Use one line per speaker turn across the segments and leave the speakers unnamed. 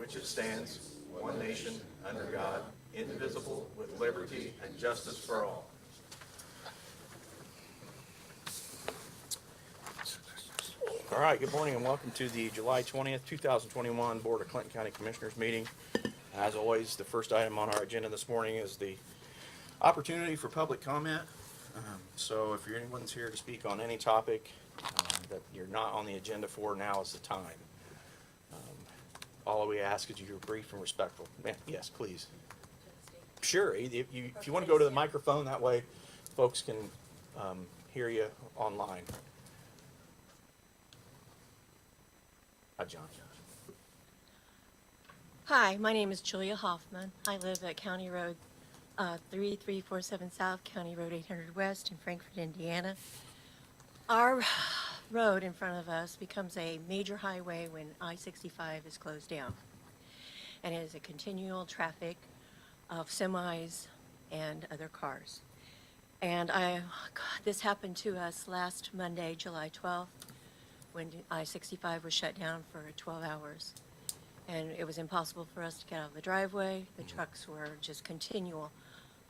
which it stands, one nation, under God, indivisible, with liberty and justice for all. All right, good morning and welcome to the July 20th, 2021 Board of Clinton County Commissioners meeting. As always, the first item on our agenda this morning is the opportunity for public comment. So if anyone's here to speak on any topic that you're not on the agenda for, now is the time. All we ask is you're brief and respectful. Yes, please. Sure, if you want to go to the microphone, that way folks can hear you online. Hi, John.
Hi, my name is Julia Hoffman. I live at County Road 3347 South, County Road 800 West in Frankfort, Indiana. Our road in front of us becomes a major highway when I-65 is closed down. And it is a continual traffic of semis and other cars. And this happened to us last Monday, July 12th, when I-65 was shut down for 12 hours. And it was impossible for us to get out of the driveway. The trucks were just continual.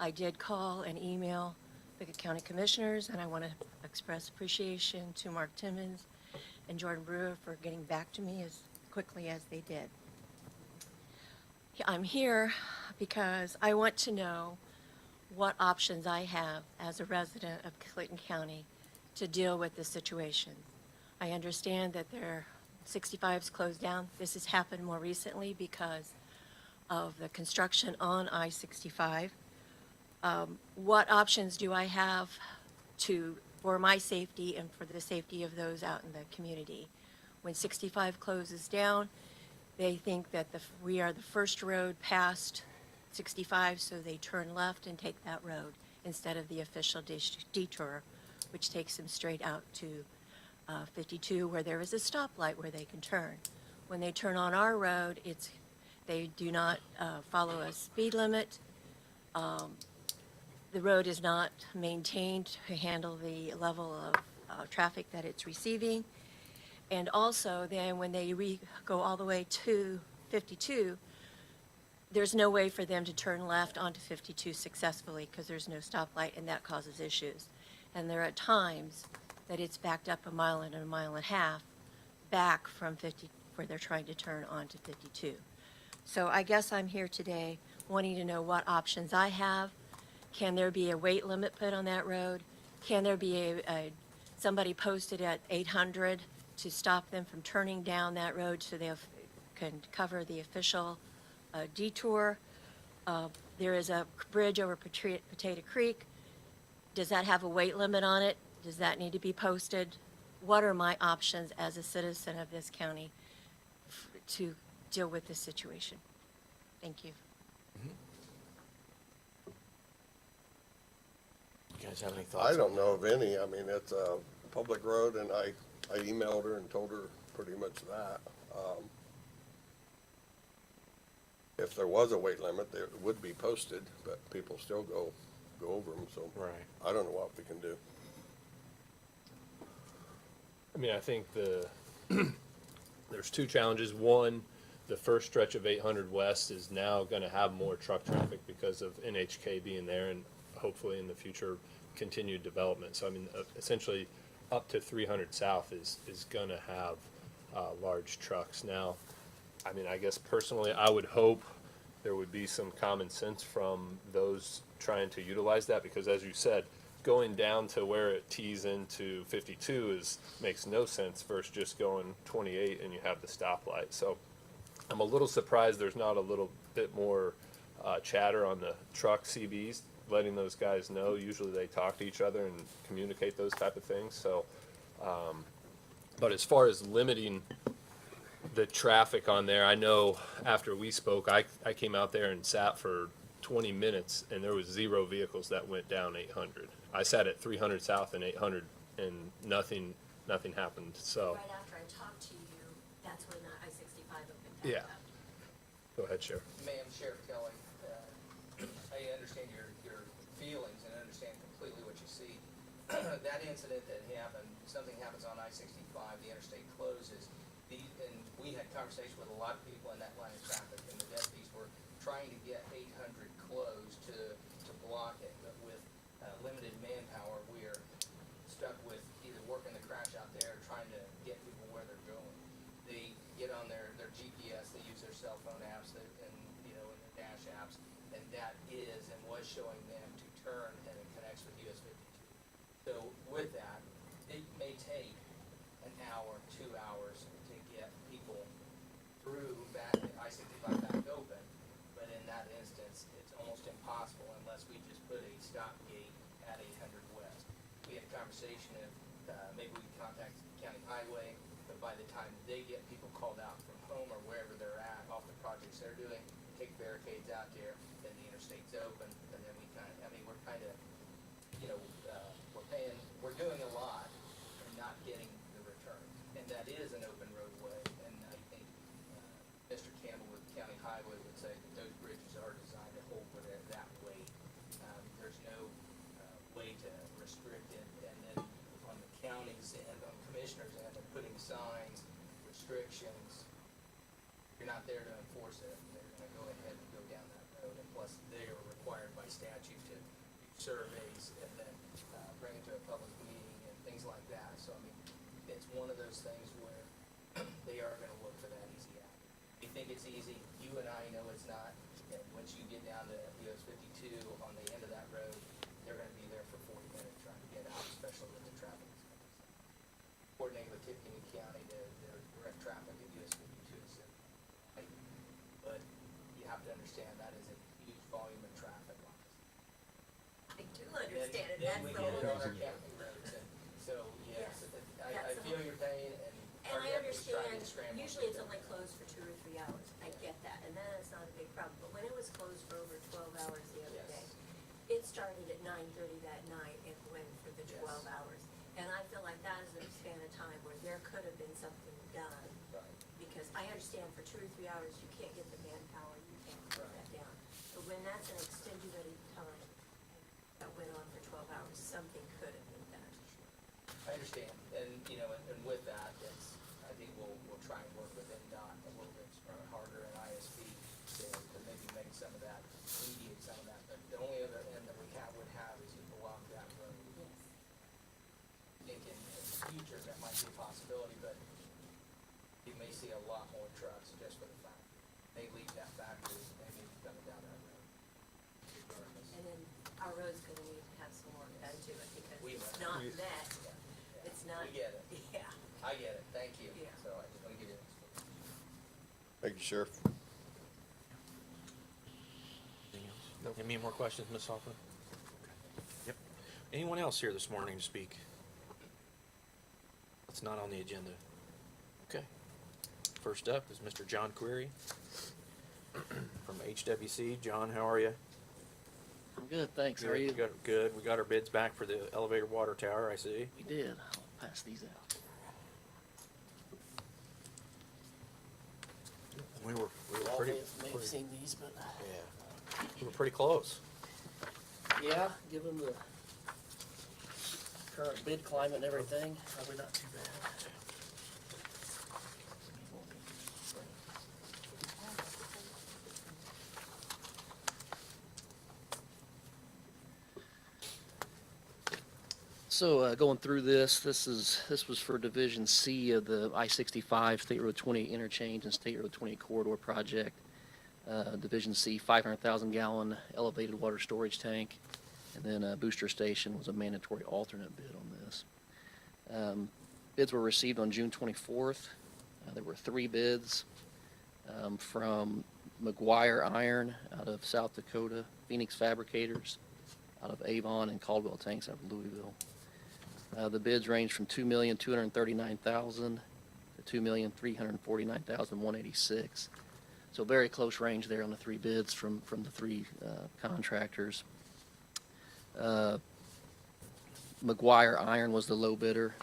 I did call and email the county commissioners, and I want to express appreciation to Mark Timmons and Jordan Brewer for getting back to me as quickly as they did. I'm here because I want to know what options I have as a resident of Clinton County to deal with this situation. I understand that their 65's closed down. This has happened more recently because of the construction on I-65. What options do I have for my safety and for the safety of those out in the community? When 65 closes down, they think that we are the first road past 65, so they turn left and take that road instead of the official detour, which takes them straight out to 52, where there is a stoplight where they can turn. When they turn on our road, they do not follow a speed limit. The road is not maintained to handle the level of traffic that it's receiving. And also, then when they go all the way to 52, there's no way for them to turn left onto 52 successfully because there's no stoplight, and that causes issues. And there are times that it's backed up a mile and a mile and a half back from 50, where they're trying to turn onto 52. So I guess I'm here today wanting to know what options I have. Can there be a weight limit put on that road? Can there be somebody posted at 800 to stop them from turning down that road so they can cover the official detour? There is a bridge over Potato Creek. Does that have a weight limit on it? Does that need to be posted? What are my options as a citizen of this county to deal with this situation? Thank you.
You guys have any thoughts?
I don't know of any. I mean, it's a public road, and I emailed her and told her pretty much that. If there was a weight limit, it would be posted, but people still go over them, so
Right.
I don't know what we can do.
I mean, I think there's two challenges. One, the first stretch of 800 West is now going to have more truck traffic because of NHK being there and hopefully in the future continued development. So, I mean, essentially up to 300 South is going to have large trucks. Now, I mean, I guess personally, I would hope there would be some common sense from those trying to utilize that because, as you said, going down to where it tees into 52 makes no sense versus just going 28 and you have the stoplight. So I'm a little surprised there's not a little bit more chatter on the truck CBs, letting those guys know. Usually they talk to each other and communicate those type of things. So, but as far as limiting the traffic on there, I know after we spoke, I came out there and sat for 20 minutes and there was 0 vehicles that went down 800. I sat at 300 South and 800 and nothing happened. So
Right after I talked to you, that's when the I-65 opened back
Yeah.
up.
Go ahead, Sheriff.
Ma'am, Sheriff Kelly, I understand your feelings and understand completely what you see. That incident that happened, something happens on I-65, the interstate closes. and we had conversation with a lot of people in that line of traffic, and the deputies were trying to get 800 closed to block it, but with limited manpower, we are stuck with either working the crash out there or trying to get people where they're going. They get on their GPS, they use their cell phone apps and, you know, and their dash apps, and that is and was showing them to turn, and it connects with US 52. So with that, it may take an hour, 2 hours to get people through back, I-65 back open, but in that instance, it's almost impossible unless we just put a stop gate at 800 West. We had a conversation of, maybe we can contact County Highway, but by the time they get people called out from home or wherever they're at, off the projects they're doing, take barricades out there, then the interstate's open, and then we we're kind of, you know, we're doing a lot and not getting the return. And that is an open roadway, and I think, Mr. Campbell with County Highway would say that those bridges are designed to hold with it that weight. There's no, way to restrict it, and then on the county's end, on the commissioner's end, they're putting signs, restrictions. You're not there to enforce it, they're gonna go ahead and go down that road, and plus they are required by statute to do surveys and then, bring it to a public meeting and things like that, so I mean, it's one of those things where they are gonna look for that easy out. We think it's easy, you and I know it's not, and once you get down to US 52 on the end of that road, they're gonna be there for 40 minutes trying to get out, especially with the traffic. Coordinate with Tippecanoe County to direct traffic at US 52 is right, but you have to understand that is a huge volume of traffic on this.
I do understand it,
Then
that's
we
the
get it on
whole.
our county roads, and so, yes,
Yes,
I
that's the
feel
whole-
your pain, and
And
our
I
deputies try to
understand,
scramble.
usually it's only closed for 2 or 3 hours, I get that, and that's not a big problem, but when it was closed for over 12 hours the other
Yes.
day, it started at 9:30 that night and went for the 12
Yes.
hours. And I feel like that is a span of time where there could have been something done,
Right.
because I understand for 2 or 3 hours, you can't get the manpower, you can't put
Right.
that down. But when that's an extenuating time, that went on for 12 hours, something could have been done.
I understand, and, you know, and with that, it's, I think we'll try and work with NDOT a little bit harder and ISP to maybe make some of that, alleviate some of that, but the only other end that we would have is to block that road.
Yes.
I think in the future, that might be a possibility, but you may see a lot more trucks just for the fact, they leave that factory, they may be coming down that road. Regardless.
And then our road's gonna need to have some work done to it, because
We
it's
will.
not
We-
that,
Yeah.
it's not.
We get it.
Yeah.
I get it, thank you.
Yeah.
So I just want to give you this.
Thank you, Sheriff.
Anything else? Any more questions, Ms. Hoffman? Yep. Anyone else here this morning to speak? It's not on the agenda. Okay. First up is Mr. John Query from HWC. John, how are you?
I'm good, thanks. How are you?
Good. We got our bids back for the elevator water tower, I see.
We did. I'll pass these out.
We were
Y'all
pretty,
may have seen these, but
yeah, we were pretty close.
yeah, given the current bid climate and everything, probably not too bad. So going through this was for Division C of the I-65 State Road 20 interchange and State Road 20 corridor project. Division C, 500,000 gallon elevated water storage tank, and then a booster station was a mandatory alternate bid on this. Bids were received on June 24th. There were 3 bids from McGuire Iron out of South Dakota, Phoenix Fabricators out of Avon, and Caldwell Tanks out of Louisville. The bids range from $2,239,000 to $2,349,186. So very close range there on the 3 bids from the 3 contractors. McGuire Iron was the low bidder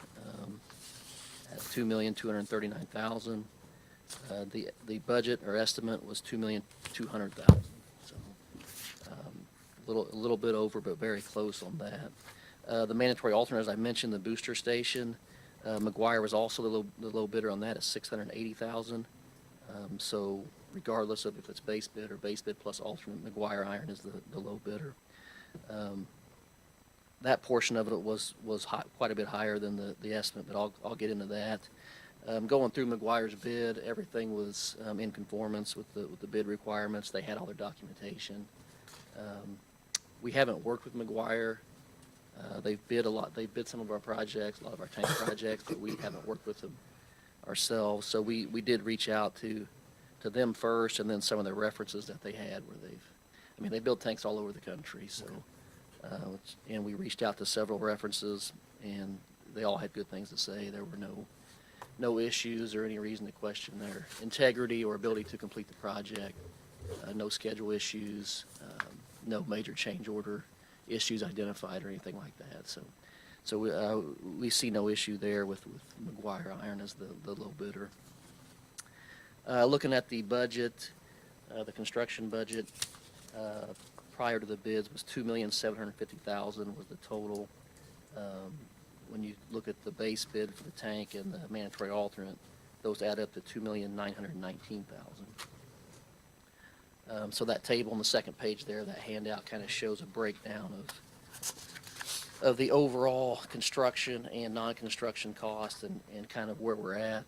at $2,239,000. The budget or estimate was $2,200,000. So a little bit over, but very close on that. The mandatory alternate, as I mentioned, the booster station, McGuire was also the low bidder on that at $680,000. So regardless of if it's base bid or base bid plus alternate, McGuire Iron is the low bidder. That portion of it was quite a bit higher than the estimate, but I'll get into that. Going through McGuire's bid, everything was in conformance with the bid requirements. They had all their documentation. We haven't worked with McGuire. They've bid a lot. They bid some of our projects, a lot of our tank projects, but we haven't worked with them ourselves. So we did reach out to them first, and then some of the references that they had where they build tanks all over the country. So, and we reached out to several references, and they all had good things to say. There were no issues or any reason to question their integrity or ability to complete the project. No schedule issues, no major change order issues identified or anything like that. So we see no issue there with McGuire Iron as the low bidder. Looking at the budget, the construction budget prior to the bids was $2,750,000 was the total. When you look at the base bid for the tank and the mandatory alternate, those add up to $2,919,000. So that table on the second page there, that handout kind of shows a breakdown of the overall construction and non-construction costs and kind of where we're at.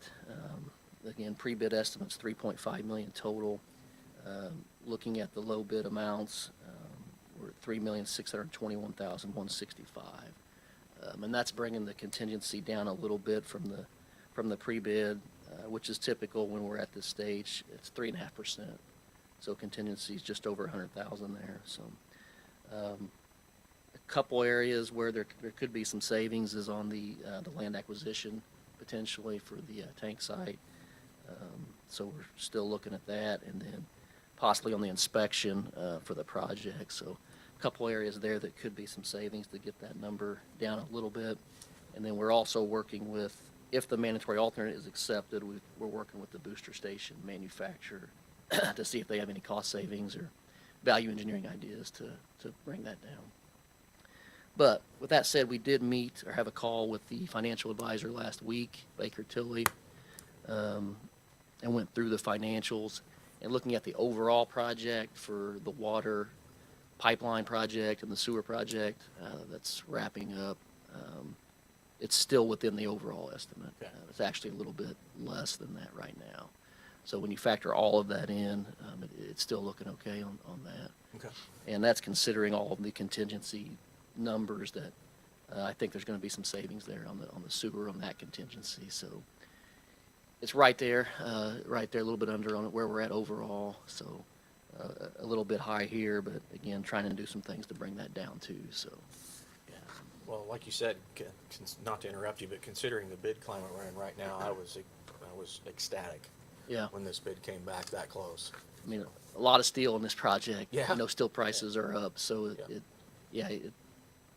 Again, pre-bid estimates $3.5 million total. Looking at the low bid amounts, we're at $3,621,165. And that's bringing the contingency down a little bit from the pre-bid, which is typical when we're at this stage. It's 3.5%. So contingency is just over 100,000 there. So a couple areas where there could be some savings is on the land acquisition potentially for the tank site. So we're still looking at that, and then possibly on the inspection for the project. So a couple areas there that could be some savings to get that number down a little bit. And then we're also working with, if the mandatory alternate is accepted, we're working with the booster station manufacturer to see if they have any cost savings or value engineering ideas to bring that down. But with that said, we did meet or have a call with the financial advisor last week, Baker Tilly, and went through the financials and looking at the overall project for the water pipeline project and the sewer project that's wrapping up. It's still within the overall estimate.
Okay.
It's actually a little bit less than that right now. So when you factor all of that in, it's still looking okay on that.
Okay.
And that's considering all of the contingency numbers that I think there's going to be some savings there on the sewer on that contingency. So it's right there, a little bit under on where we're at overall. So a little bit high here, but again, trying to do some things to bring that down too. So
Yeah. Well, like you said, not to interrupt you, but considering the bid climate we're in right now, I was ecstatic
yeah,
when this bid came back that close.
I mean, a lot of steel in this project.
Yeah.
Steel prices are up. So
Yeah.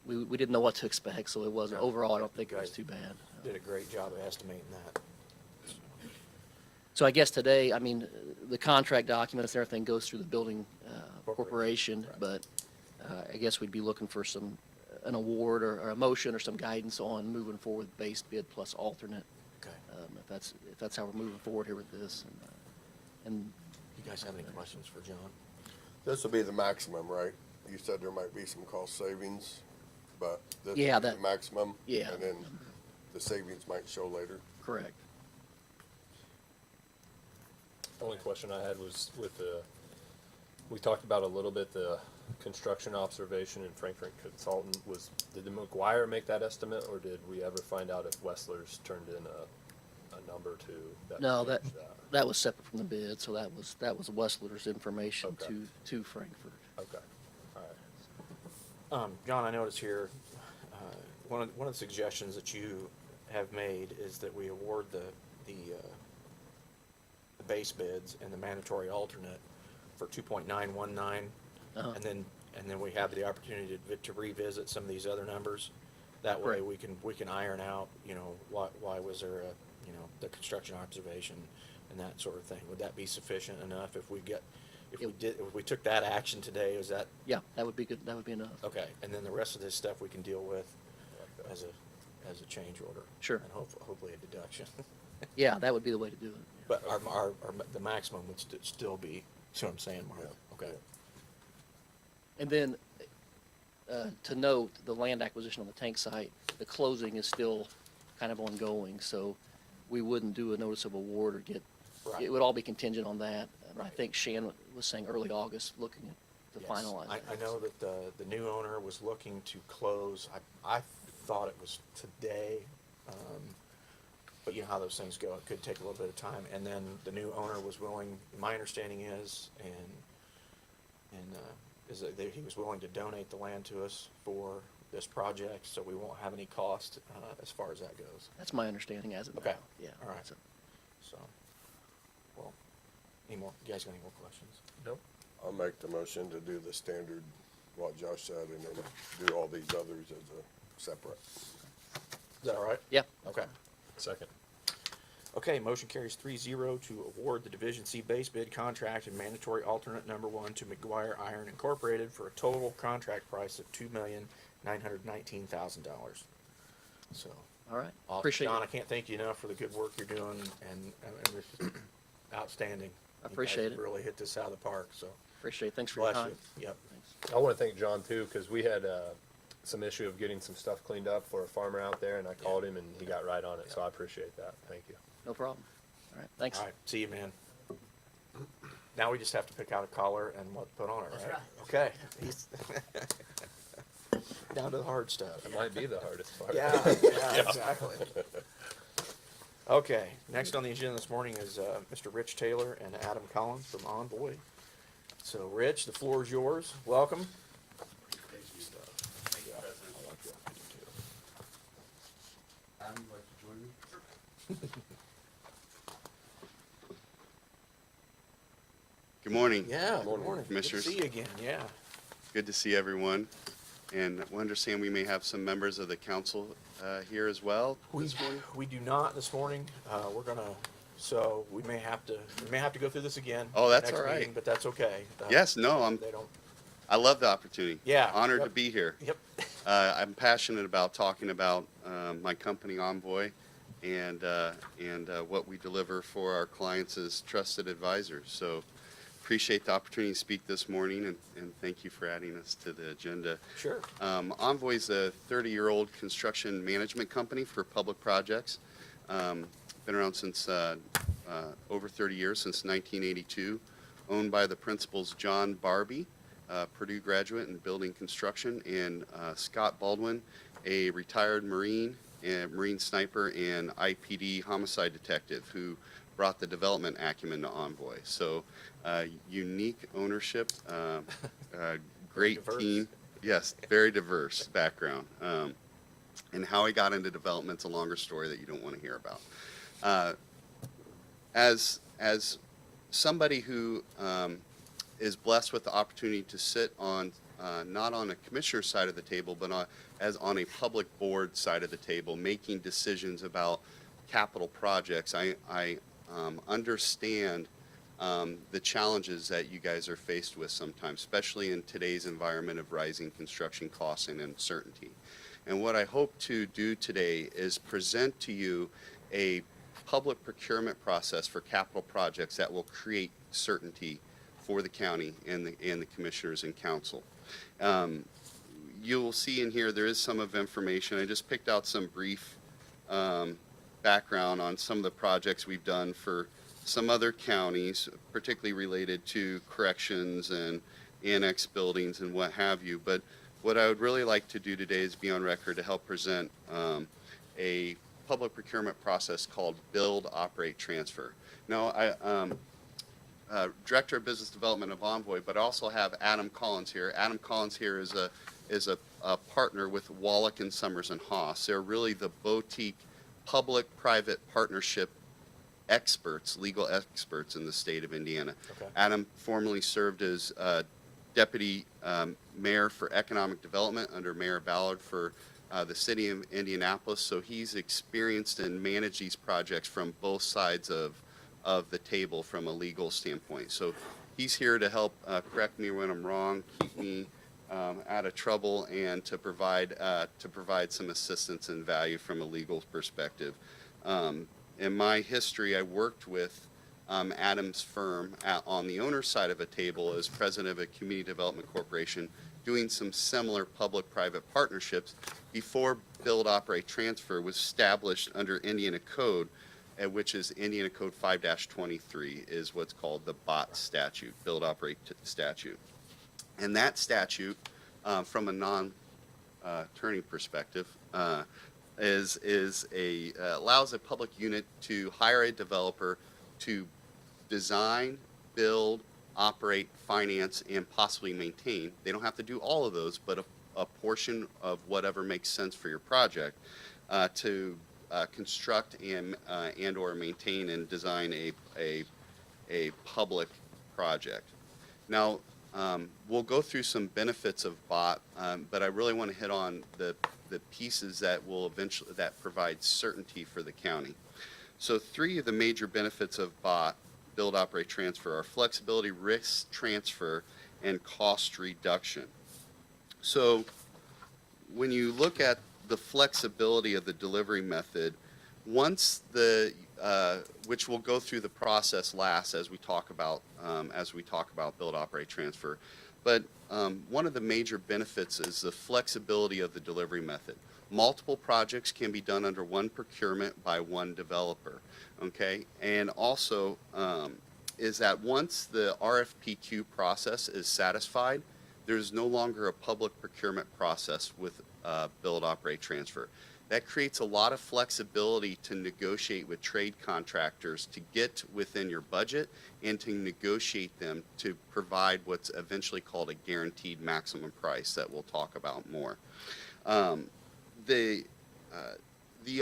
we didn't know what to expect. So it wasn't,
No.
overall, I don't think it was
Guys
too bad.
Did a great job of estimating that.
So I guess today, the contract documents and everything goes through the building corporation,
Right.
but I guess we'd be looking for an award or a motion or some guidance on moving forward with base bid plus alternate,
Okay.
if that's how we're moving forward here with this. And
You guys have any questions for John?
This will be the maximum, right? You said there might be some cost savings, but this
Yeah,
is the
that-
maximum?
yeah.
And then the savings might show later?
correct.
The only question I had was we talked about a little bit the construction observation and Frankfurt Consultant did the McGuire make that estimate, or did we ever find out if Wessler's turned in a number that
No,
changed
that was separate from the bid, so that was Wessler's information
Okay.
to Frankfurt.
Okay, all right.
John, I notice here, one of the suggestions that you have made is that we award the base bids and the mandatory alternate for 2.919,
Uh-huh.
and then we have the opportunity to revisit some of these other numbers. That way
Right.
we can iron out, why was there the construction observation and that sort of thing. Would that be sufficient enough if we took that action today? Is that
Yeah, that would be good. That would be enough.
okay? And then the rest of this stuff we can deal with as a as a change order.
Sure.
And hopefully a deduction.
Yeah, that would be the way to do it.
But the maximum would still be, see what I'm saying, Mark? Okay.
And then, to note, the land acquisition on the tank site, the closing is still kind of ongoing, so we wouldn't do a notice of award or get,
Right.
it would all be contingent on that. And I
Right.
think Shan was saying early August, looking to
Yes.
finalize
I
that.
know that the new owner was looking to close, I thought it was today, but you know how those things go, it could take a little bit of time. And then the new owner was willing, my understanding is, is that he was willing to donate the land to us for this project, so we won't have any cost, as far as that goes.
That's my understanding as of now.
Okay.
Yeah.
All right.
So,
So, well, you guys got any more questions?
Nope.
I'll make the motion to do the standard, what Josh said, and then do all these others as a separate.
Is that all right?
yeah,
Okay.
Second.
Okay, motion carries 3-0 to award the Division C base bid contract and mandatory alternate number 1 to McGuire Iron Incorporated for a total contract price of $2,919,000. So,
all right.
awesome.
Appreciate
John, I
it.
can't thank you enough for the good work you're doing, and it's outstanding.
I appreciate
You guys
it.
really hit this out of the park, so
Appreciate it. Thanks for your
bless
time.
you. Yep.
Thanks.
I want to thank John too, because we had some issue of getting some stuff cleaned up for a farmer out there, and I called him and he got right on it. So I appreciate that. Thank you.
No problem. All right. Thanks.
All right, see you, man. Now we just have to pick out a collar and what to put on it,
That's
right?
right.
Okay. He's down to the hard stuff.
It might be the hardest part.
Yeah, yeah, exactly. Okay, next on the agenda this morning is Mr. Rich Taylor and Adam Collins from Envoy. So, Rich, the floor is yours. Welcome.
Adam, you'd like to join me?
Good morning.
Yeah, good
Morning,
morning. Good to
Commissioners.
see you again, yeah.
Good to see everyone. And we understand we may have some members of the council here as well this morning.
We do not this morning. We're gonna, so we may have to go through this again.
Oh, that's
next
all right.
meeting, but that's okay.
Yes, no,
They don't,
I love the opportunity.
Yeah,
Honored to
yep.
be here.
yep.
I'm passionate about talking about my company Envoy and what we deliver for our clients as trusted advisors. So appreciate the opportunity to speak this morning, and thank you for adding us to the agenda.
Sure.
Envoy is a 30-year-old construction management company for public projects. Been around since over 30 years, since 1982. Owned by the principals John Barbie, Purdue graduate in building construction, and Scott Baldwin, a retired Marine and Marine sniper and IPD homicide detective who brought the development acumen to Envoy. So unique ownership, great
diverse.
team. Yes, very diverse background. And how he got into development's a longer story that you don't want to hear about. As somebody who is blessed with the opportunity to sit on, not on a commissioner side of the table, but as on a public board side of the table, making decisions about capital projects, I understand the challenges that you guys are faced with sometimes, especially in today's environment of rising construction costs and uncertainty. And what I hope to do today is present to you a public procurement process for capital projects that will create certainty for the county and the commissioners and council. You'll see in here there is some of information. I just picked out some brief background on some of the projects we've done for some other counties, particularly related to corrections and annex buildings and what have you. But what I would really like to do today is be on record to help present a public procurement process called Build, Operate, Transfer. Now, I Director of Business Development of Envoy, but I also have Adam Collins here. Adam Collins here is a partner with Wallach and Summers and Haas. They're really the boutique public-private partnership experts, legal experts in the state of Indiana.
Okay.
Adam formerly served as Deputy Mayor for Economic Development under Mayor Ballard for the city of Indianapolis. So he's experienced and managed these projects from both sides of the table from a legal standpoint. So he's here to help correct me when I'm wrong, keep me out of trouble and to provide some assistance and value from a legal perspective. In my history, I worked with Adam's firm on the owner's side of a table as president of a community development corporation, doing some similar public-private partnerships before Build, Operate, Transfer was established under Indiana Code, which is Indiana Code 5-23 is what's called the BOT statute, Build, Operate statute. And that statute, from a non-attorney perspective, allows a public unit to hire a developer to design, build, operate, finance, and possibly maintain. They don't have to do all of those, but a portion of whatever makes sense for your project to construct and or maintain and design a public project. Now, we'll go through some benefits of BOT, but I really want to hit on the pieces that provide certainty for the county. So 3 of the major benefits of BOT, Build, Operate, Transfer, are flexibility, risk transfer, and cost reduction. So when you look at the flexibility of the delivery method, once which we'll go through the process last as we talk about Build, Operate, Transfer. But one of the major benefits is the flexibility of the delivery method. Multiple projects can be done under one procurement by one developer, okay? And also is that once the RFPQ process is satisfied, there's no longer a public procurement process with Build, Operate, Transfer. That creates a lot of flexibility to negotiate with trade contractors to get within your budget and to negotiate them to provide what's eventually called a guaranteed maximum price that we'll talk about more. The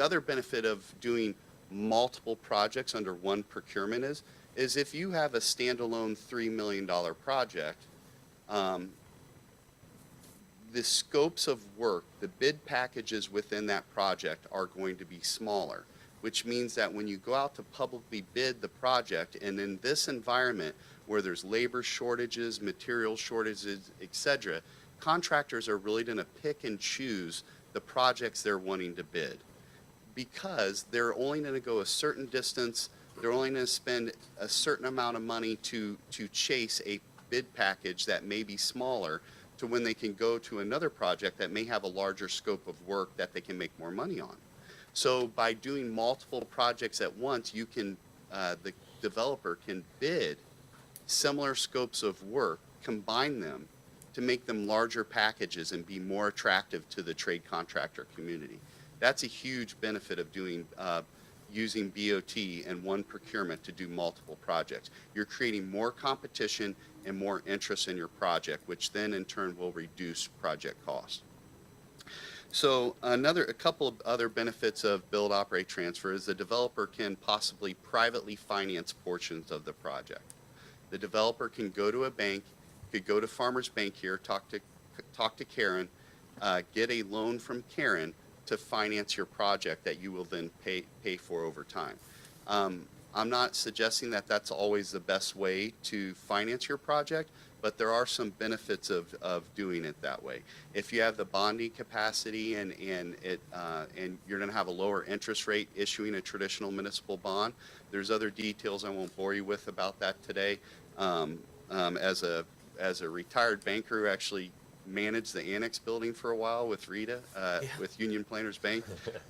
other benefit of doing multiple projects under one procurement is if you have a standalone $3 million project, the scopes of work, the bid packages within that project are going to be smaller, which means that when you go out to publicly bid the project, and in this environment where there's labor shortages, material shortages, etc., contractors are really going to pick and choose the projects they're wanting to bid because they're only going to go a certain distance, they're only going to spend a certain amount of money to chase a bid package that may be smaller to when they can go to another project that may have a larger scope of work that they can make more money on. So by doing multiple projects at once, you can, the developer can bid similar scopes of work, combine them to make them larger packages and be more attractive to the trade contractor community. That's a huge benefit of doing using BOT and one procurement to do multiple projects. You're creating more competition and more interest in your project, which then in turn will reduce project cost. So a couple of other benefits of Build, Operate, Transfer is the developer can possibly privately finance portions of the project. The developer can go to a bank, could go to Farmers Bank here, talk to Karen, get a loan from Karen to finance your project that you will then pay for over time. I'm not suggesting that that's always the best way to finance your project, but there are some benefits of doing it that way. If you have the bonding capacity and you're going to have a lower interest rate issuing a traditional municipal bond, there's other details I won't bore you with about that today. As a retired banker who actually managed the annex building for a while with Rita, with Union Planters Bank.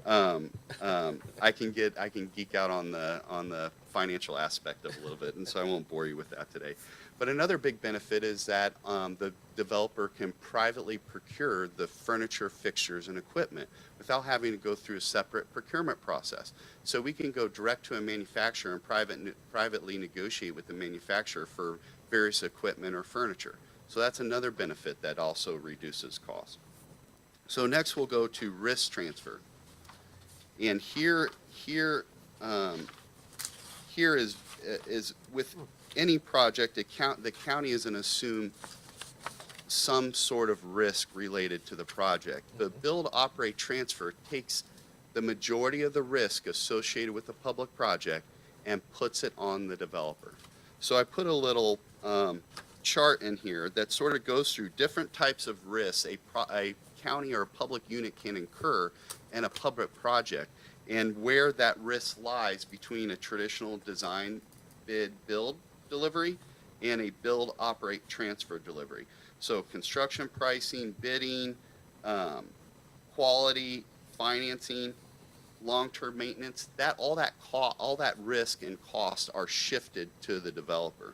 I can geek out on the financial aspect of it a little bit, and so I won't bore you with that today. But another big benefit is that the developer can privately procure the furniture, fixtures, and equipment without having to go through a separate procurement process. So we can go direct to a manufacturer and privately negotiate with the manufacturer for various equipment or furniture. So that's another benefit that also reduces cost. So next we'll go to risk transfer. And here is with any project, the county is going to assume some sort of risk related to the project. The Build, Operate, Transfer takes the majority of the risk associated with the public project and puts it on the developer. So I put a little chart in here that sort of goes through different types of risks a county or a public unit can incur in a public project, and where that risk lies between a traditional design, bid, build delivery and a build, operate, transfer delivery. So construction pricing, bidding, quality, financing, long-term maintenance, all that risk and cost are shifted to the developer.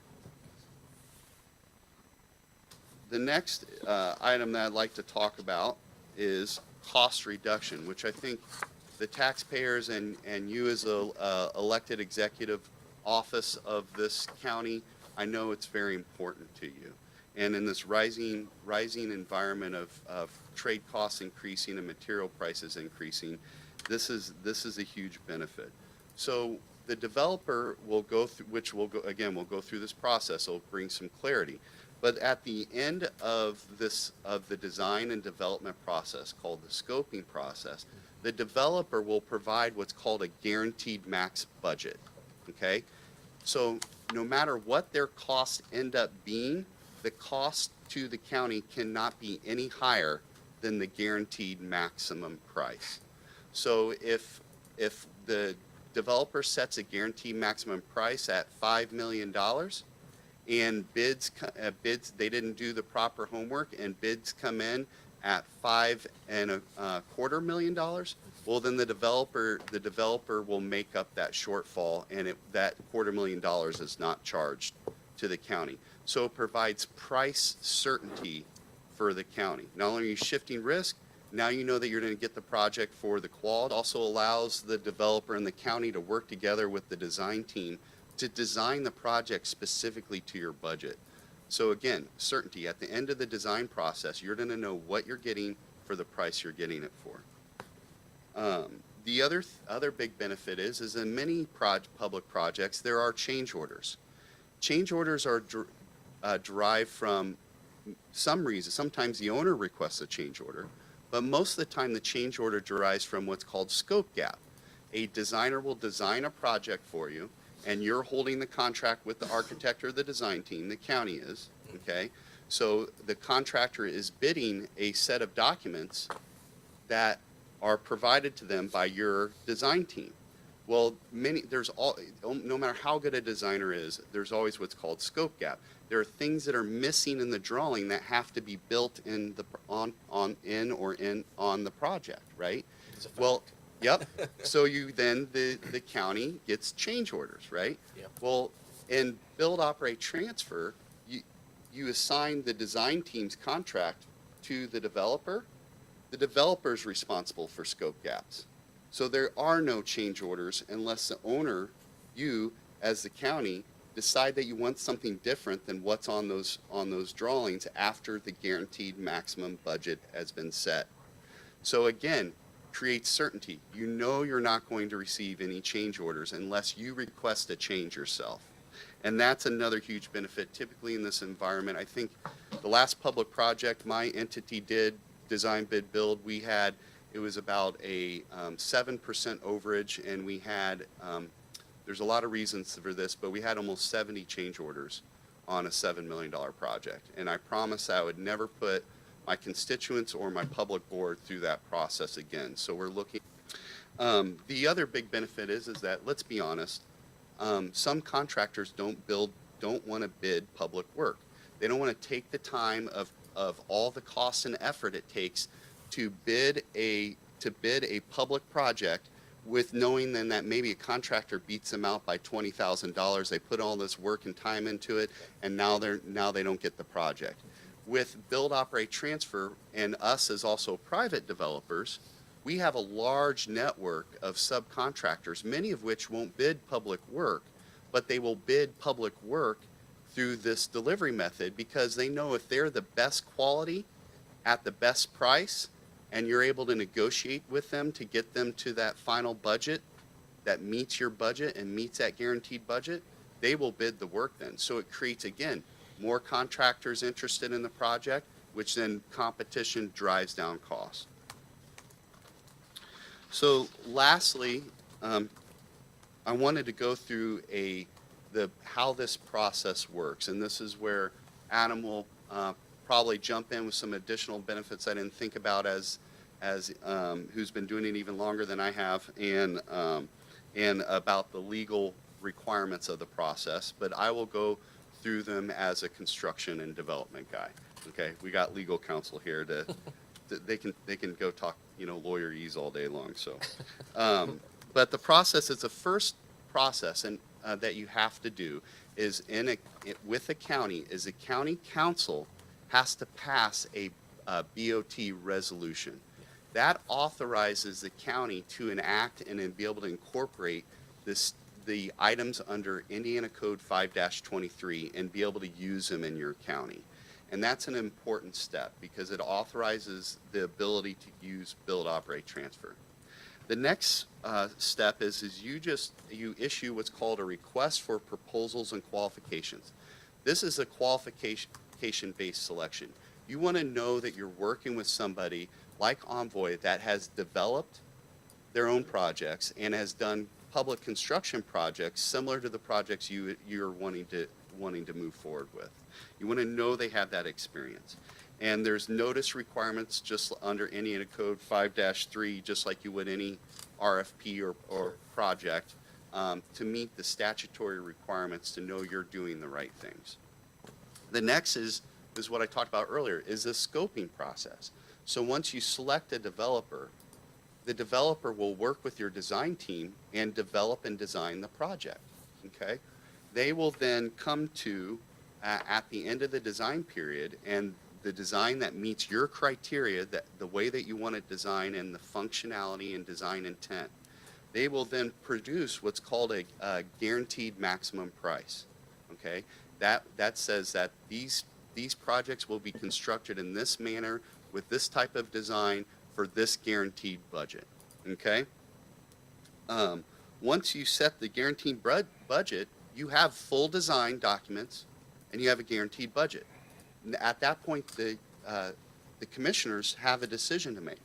The next item that I'd like to talk about is cost reduction, which I think the taxpayers and you as a elected executive office of this county, I know it's very important to you. And in this rising environment of trade costs increasing and material prices increasing, this is a huge benefit. So the developer will go through, we'll go through this process. It'll bring some clarity. But at the end of the design and development process, called the scoping process, the developer will provide what's called a guaranteed max budget. Okay? So no matter what their costs end up being, the cost to the county cannot be any higher than the guaranteed maximum price. So if the developer sets a guaranteed maximum price at $5 million, and bids, they didn't do the proper homework, and bids come in at $5.25 million, well, then the developer will make up that shortfall, and that $250,000 is not charged to the county. So it provides price certainty for the county. Not only are you shifting risk, now you know that you're going to get the project for the quality. It also allows the developer and the county to work together with the design team to design the project specifically to your budget. So again, certainty. At the end of the design process, you're going to know what you're getting for the price you're getting it for. The other big benefit is in many public projects, there are change orders. Change orders are derived from some reason. Sometimes the owner requests a change order, but most of the time the change order derives from what's called scope gap. A designer will design a project for you, and you're holding the contract with the architect or the design team, the county is, okay? So the contractor is bidding a set of documents that are provided to them by your design team. Well, no matter how good a designer is, there's always what's called scope gap. There are things that are missing in the drawing that have to be built in on the project, right? Well, yep. So the county gets change orders, right?
Yep.
Well, in build, operate, transfer, you assign the design team's contract to the developer. The developer is responsible for scope gaps. So there are no change orders unless the owner, you as the county, decide that you want something different than what's on those drawings after the guaranteed maximum budget has been set. So again, create certainty. You know you're not going to receive any change orders unless you request a change yourself. And that's another huge benefit. Typically in this environment, I think the last public project my entity did, design, bid, build, it was about a 7% overage, and we had, there's a lot of reasons for this, but we had almost 70 change orders on a $7 million project. And I promised I would never put my constituents or my public board through that process again. So we're looking. The other big benefit is that, let's be honest, some contractors don't want to bid public work. They don't want to take the time of all the costs and effort it takes to bid a public project, with knowing then that maybe a contractor beats them out by $20,000. They put all this work and time into it, and now they don't get the project. With build, operate, transfer, and us as also private developers, we have a large network of subcontractors, many of which won't bid public work, but they will bid public work through this delivery method because they know if they're the best quality at the best price, and you're able to negotiate with them to get them to that final budget that meets your budget and meets that guaranteed budget, they will bid the work then. So it creates, again, more contractors interested in the project, which then competition drives down costs. So lastly, I wanted to go through how this process works, and this is where Adam will probably jump in with some additional benefits I didn't think about as who's been doing it even longer than I have, and about the legal requirements of the process. But I will go through them as a construction and development guy. Okay, we got legal counsel here to they can go talk, you know, lawyerese all day long. So, but the process is the first process and that you have to do is with the county is the county council has to pass a BOT resolution. That authorizes the county to enact and then be able to incorporate the items under Indiana Code 5-23 and be able to use them in your county. And that's an important step because it authorizes the ability to use build, operate, transfer. The next step is you issue what's called a request for proposals and qualifications. This is a qualification-based selection. You want to know that you're working with somebody like Envoy that has developed their own projects and has done public construction projects similar to the projects you're wanting to move forward with. You want to know they have that experience. And there's notice requirements just under Indiana Code 5-3, just like you would any RFP or project, to meet the statutory requirements to know you're doing the right things. The next is what I talked about earlier, is the scoping process. So once you select a developer, the developer will work with your design team and develop and design the project, okay? They will then come to, at the end of the design period, and the design that meets your criteria, that the way that you want it designed and the functionality and design intent, they will then produce what's called a guaranteed maximum price, okay? That says that these projects will be constructed in this manner with this type of design for this guaranteed budget, okay? Once you set the guaranteed budget, you have full design documents and you have a guaranteed budget. At that point, the commissioners have a decision to make.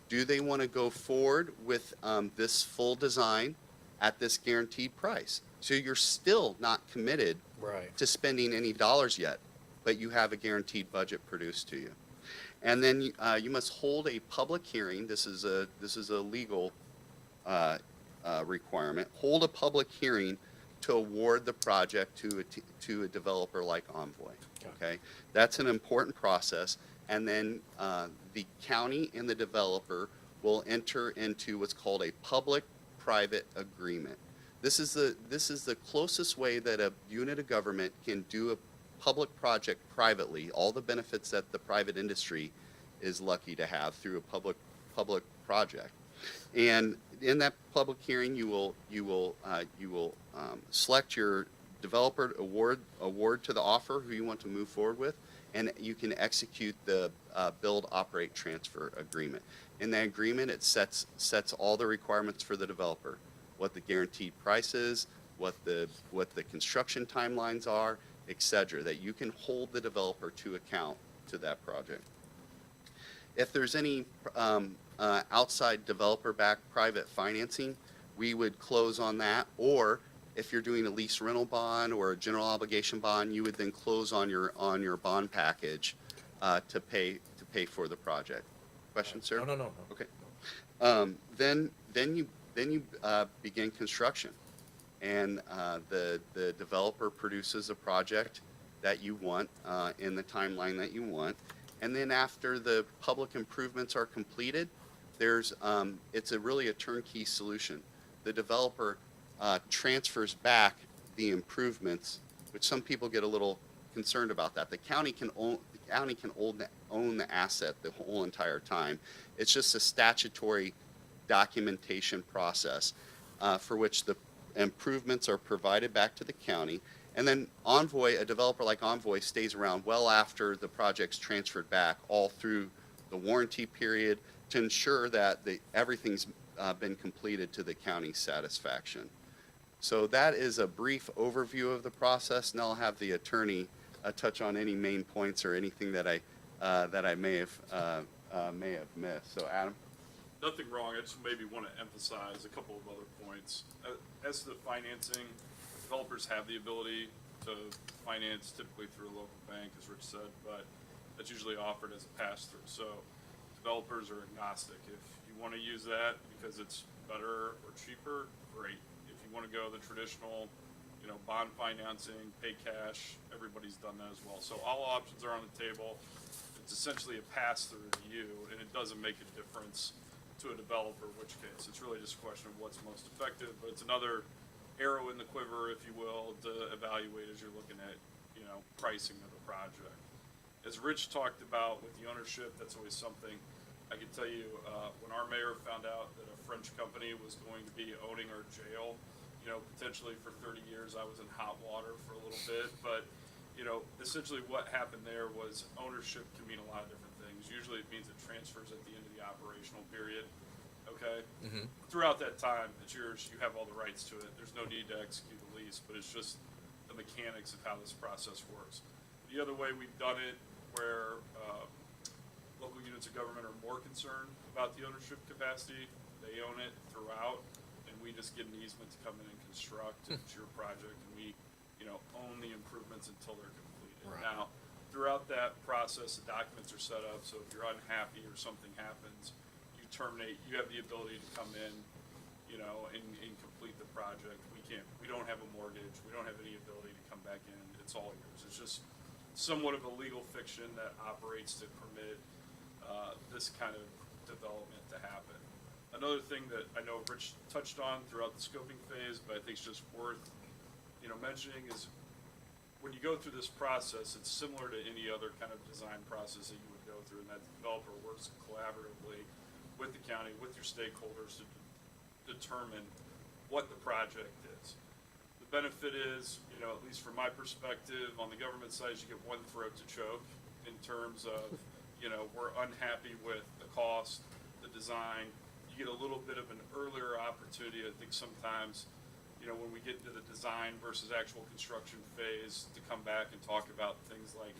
Do they want to go forward with this full design at this guaranteed price? So you're still not committed to spending any dollars yet, but you have a guaranteed budget produced to you. And then you must hold a public hearing. This is a legal requirement. Hold a public hearing to award the project to a developer like Envoy. Okay, that's an important process. And then the county and the developer will enter into what's called a public-private agreement. This is the closest way that a unit of government can do a public project privately, all the benefits that the private industry is lucky to have through a public project. And in that public hearing, you will select your developer award to the offer who you want to move forward with, and you can execute the build, operate, transfer agreement. In that agreement, it sets all the requirements for the developer, what the guaranteed price is, what the construction timelines are, etc., that you can hold the developer to account to that project. If there's any outside developer-backed private financing, we would close on that. Or if you're doing a lease rental bond or a general obligation bond, you would then close on your bond package to pay for the project. Question, sir?
No.
Okay. Then you begin construction, and the developer produces a project that you want in the timeline that you want. And then after the public improvements are completed, it's really a turnkey solution. The developer transfers back the improvements, which some people get a little concerned about that. The county can own the asset the whole entire time. It's just a statutory documentation process for which the improvements are provided back to the county. And then Envoy, a developer like Envoy, stays around well after the project's transferred back, all through the warranty period, to ensure that everything's been completed to the county's satisfaction. So that is a brief overview of the process, and I'll have the attorney touch on any main points or anything that I may have missed. So, Adam.
nothing wrong. I just maybe want to emphasize a couple of other points. As to the financing, developers have the ability to finance typically through a local bank, as Rich said, but that's usually offered as a pass-through. So developers are agnostic. If you want to use that because it's better or cheaper, great. If you want to go the traditional, bond financing, pay cash, everybody's done that as well. So all options are on the table. It's essentially a pass-through to you, and it doesn't make a difference to a developer which case. It's really just a question of what's most effective, but it's another arrow in the quiver, if you will, to evaluate as you're looking at, pricing of the project. As Rich talked about with the ownership, that's always something. I can tell you, when our mayor found out that a French company was going to be owning our jail, potentially for 30 years, I was in hot water for a little bit, but essentially what happened there was ownership can mean a lot of different things. Usually it means it transfers at the end of the operational period, okay? Throughout that time, it's yours, you have all the rights to it. There's no need to execute the lease, but it's just the mechanics of how this process works. The other way we've done it, where local units of government are more concerned about the ownership capacity, they own it throughout, and we just get an easement to come in and construct, it's your project, and we own the improvements until they're completed.
Right.
Now, throughout that process, the documents are set up, so if you're unhappy or something happens, you terminate, you have the ability to come in, and complete the project. We don't have a mortgage, we don't have any ability to come back in, it's all yours. It's just somewhat of a legal fiction that operates to permit this kind of development to happen. Another thing that I know Rich touched on throughout the scoping phase, but I think it's just worth mentioning is when you go through this process, it's similar to any other kind of design process that you would go through, and that the developer works collaboratively with the county, with your stakeholders to determine what the project is. The benefit is, at least from my perspective, on the government side, you get one throat to choke in terms of, we're unhappy with the cost, the design. You get a little bit of an earlier opportunity. I think sometimes, when we get into the design versus actual construction phase, to come back and talk about things like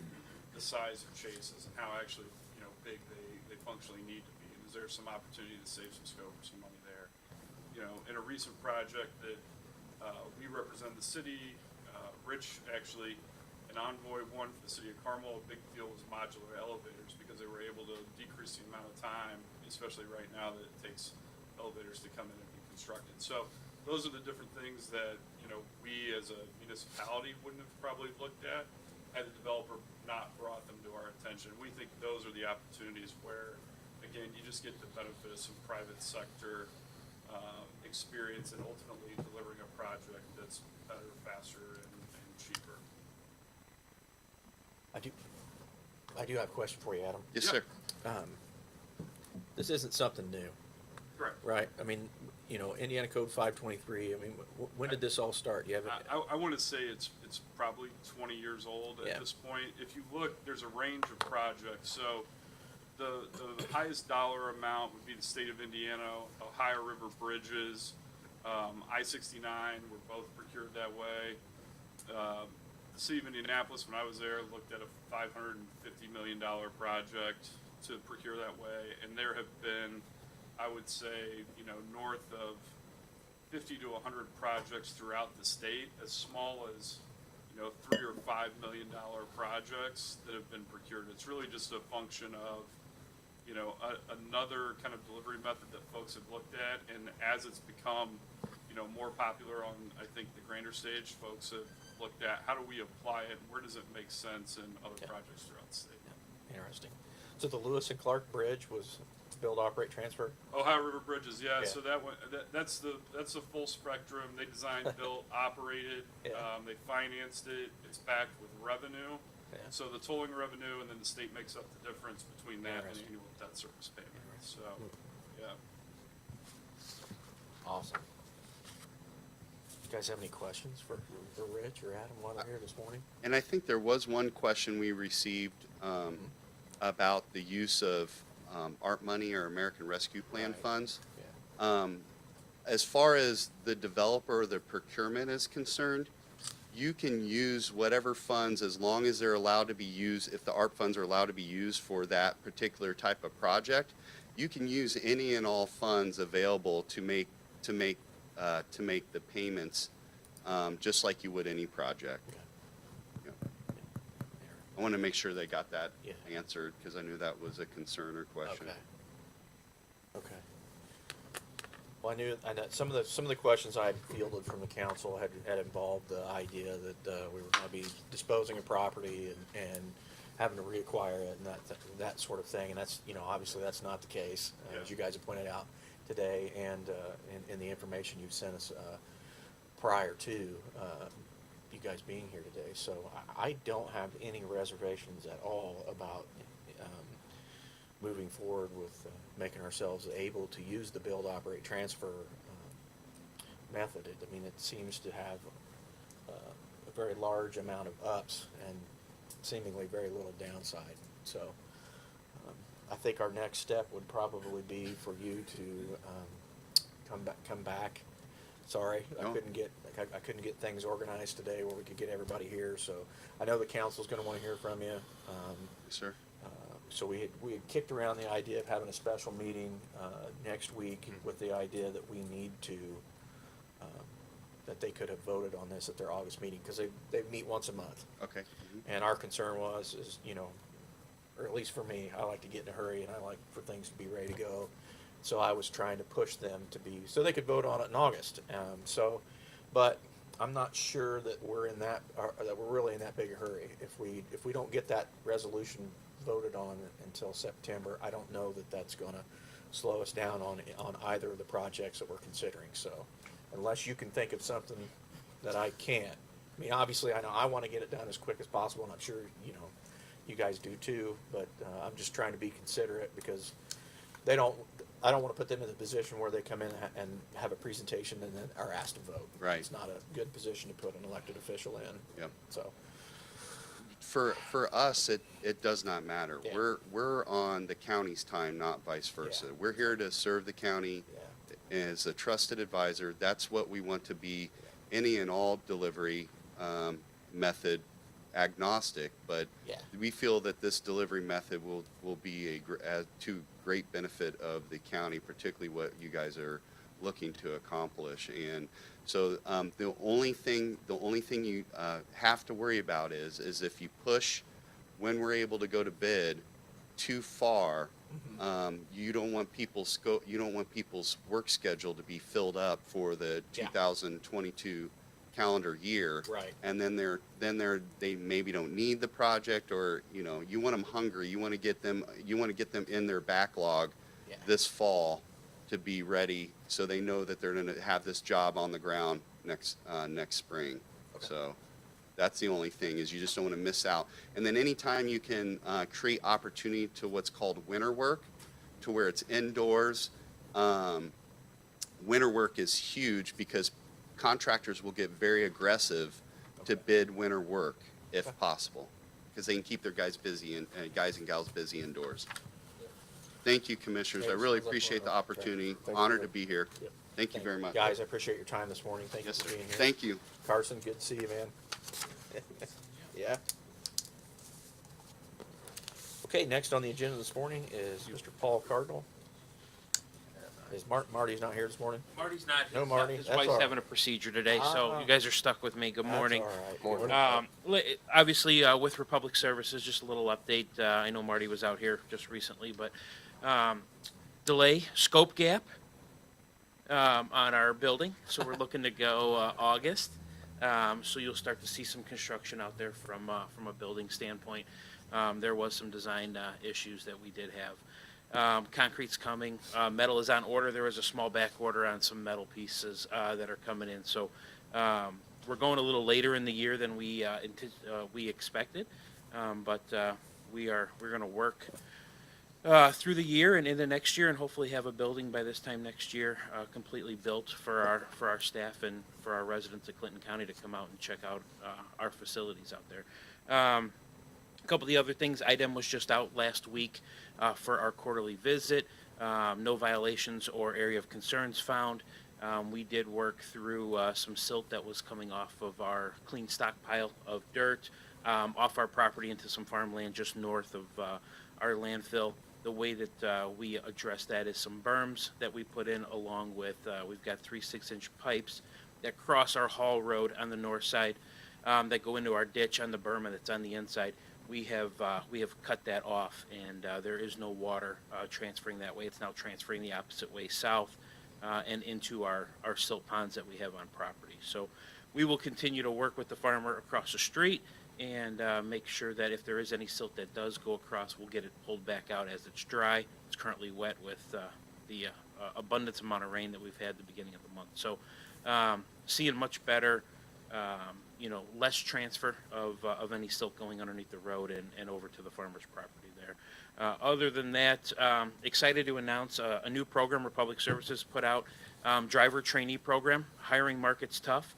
the size of chases and how actually, big they functionally need to be. And is there some opportunity to save some scope or some money there? In a recent project that we represent the city, Rich actually, an Envoy won for the city of Carmel. A big deal was modular elevators because they were able to decrease the amount of time, especially right now that it takes elevators to come in and be constructed. So those are the different things that, we as a municipality wouldn't have probably looked at had the developer not brought them to our attention. We think those are the opportunities where, again, you just get the benefit of some private sector experience and ultimately delivering a project that's better, faster, and cheaper.
I do have a question for you, Adam.
Yes,
Yeah.
sir.
This isn't something new,
Correct.
right? I mean, Indiana Code 523, I mean, when did this all start? You have
I want to say it's probably 20 years old at
Yeah.
this point. If you look, there's a range of projects. So the highest dollar amount would be the state of Indiana, Ohio River Bridges, I-69 were both procured that way. The city of Indianapolis, when I was there, looked at a $550 million project to procure that way. And there have been, I would say, north of 50 to 100 projects throughout the state, as small as, $3 or $5 million projects that have been procured. It's really just a function of, another kind of delivery method that folks have looked at. And as it's become, more popular on, I think, the grander stage, folks have looked at how do we apply it? Where does it make sense in other
Yeah.
projects throughout the state?
Interesting. So the Lewis and Clark Bridge was build, operate, transfer?
Ohio River Bridges, yeah.
Yeah.
So that's the full spectrum. They designed, built, operated.
Yeah.
They financed it. It's backed with revenue.
Yeah.
So the tolling revenue, and then the state makes up the difference between that and
Interesting.
annual debt service payment. So, yeah.
Awesome. You guys have any questions for Rich or Adam while they're here this morning?
And I think there was one question we received about the use of ARP money or American Rescue Plan
Right.
funds.
Yeah.
As far as the developer, the procurement is concerned, you can use whatever funds as long as they're allowed to be used, if the ARP funds are allowed to be used for that particular type of project. you can use any and all funds available to make the payments, just like you would any project. Yeah. I want to make sure they got that
Yeah.
answered, because I knew that was a concern or question.
Okay. Okay. Well, I know some of the questions I had fielded from the council had involved the idea that we were going to be disposing of property and having to reacquire it and that sort of thing. And that's, obviously that's not the case, as you guys have pointed out today, and in the information you've sent us prior to you guys being here today. So I don't have any reservations at all about moving forward with making ourselves able to use the build, operate, transfer method. It seems to have a very large amount of ups and seemingly very little downside. So I think our next step would probably be for you to come back. Sorry,
No.
I couldn't get things organized today where we could get everybody here. So I know the council's going to want to hear from you.
Yes, sir.
So we had kicked around the idea of having a special meeting next week with the idea that we need to, that they could have voted on this at their August meeting, because they meet once a month.
Okay. Mhm.
And our concern is, or at least for me, I like to get in a hurry and I like for things to be ready to go. So I was trying to push them so they could vote on it in August. But I'm not sure that we're really in that big a hurry. If we don't get that resolution voted on until September, I don't know that that's going to slow us down on either of the projects that we're considering. So unless you can think of something that I can't, obviously I know I want to get it done as quick as possible, and I'm sure, you guys do too, but I'm just trying to be considerate, because I don't want to put them in the position where they come in and have a presentation and then are asked to vote.
Right.
It's not a good position to put an elected official in.
Yep.
So,
For us, it does not matter.
Yeah.
We're on the county's time, not vice versa.
Yeah.
We're here to serve the county as a trusted advisor. That's what we want to be, any and all delivery method agnostic, but
Yeah.
we feel that this delivery method will be to great benefit of the county, particularly what you guys are looking to accomplish. And so the only thing you have to worry about is if you push when we're able to go to bid too far, you don't want people's work schedule to be filled up for the
Yeah.
2022 calendar year.
Right.
And then they maybe don't need the project, or you want them hungry. You want to get them in their backlog
Yeah.
this fall to be ready, so they know that they're going to have this job on the ground next spring.
Okay.
So that's the only thing, is you just don't want to miss out. And then anytime you can create opportunity to what's called winter work, to where it's indoors, winter work is huge, because contractors will get very aggressive to bid winter work if possible, because they can keep their guys busy and guys and gals busy indoors. Thank you, commissioners. I
Thanks.
really
Sounds like
appreciate
one
the
of-
opportunity.
okay. Thank
Honored
you.
to be here.
Yep.
Thank you very much.
Guys, I appreciate your time this morning. Thank you
Yes,
for
sir.
being here.
Thank you.
Carson, good to see you, man. Yeah. Okay, next on the agenda this morning is Mr. Paul Cardinal. Is Marty's not here this morning?
Marty's not here.
No, Marty.
His
That's
wife's
all right.
having a procedure today, so
Ah.
you guys are stuck with me. Good morning.
That's all right.
Obviously, with Republic Services, just a little update. I know Marty was out here just recently, but delay, scope gap on our building. So we're looking to go August. So you'll start to see some construction out there from a building standpoint. There was some design issues that we did have. Concrete's coming. Metal is on order. There was a small back order on some metal pieces that are coming in. So we're going a little later in the year than we expected, but we're going to work through the year and into next year, and hopefully have a building by this time next year completely built for our staff and for our residents of Clinton County to come out and check out our facilities out there. A couple of the other things, IDEM was just out last week for our quarterly visit. No violations or area of concerns found. We did work through some silt that was coming off of our clean stockpile of dirt off our property into some farmland just north of our landfill. the way that we address that is some berms that we put in, along with, we've got 3 6-inch pipes that cross our Hall Road on the north side, that go into our ditch on the berm that's on the inside. We have cut that off, and there is no water transferring that way. It's now transferring the opposite way south, and into our silt ponds that we have on property. So we will continue to work with the farmer across the street and make sure that if there is any silt that does go across, we'll get it pulled back out as it's dry. It's currently wet with the abundance amount of rain that we've had at the beginning of the month. So seeing much better, less transfer of any silt going underneath the road and over to the farmer's property there. Other than that, excited to announce a new program Republic Services put out, driver trainee program. Hiring market's tough.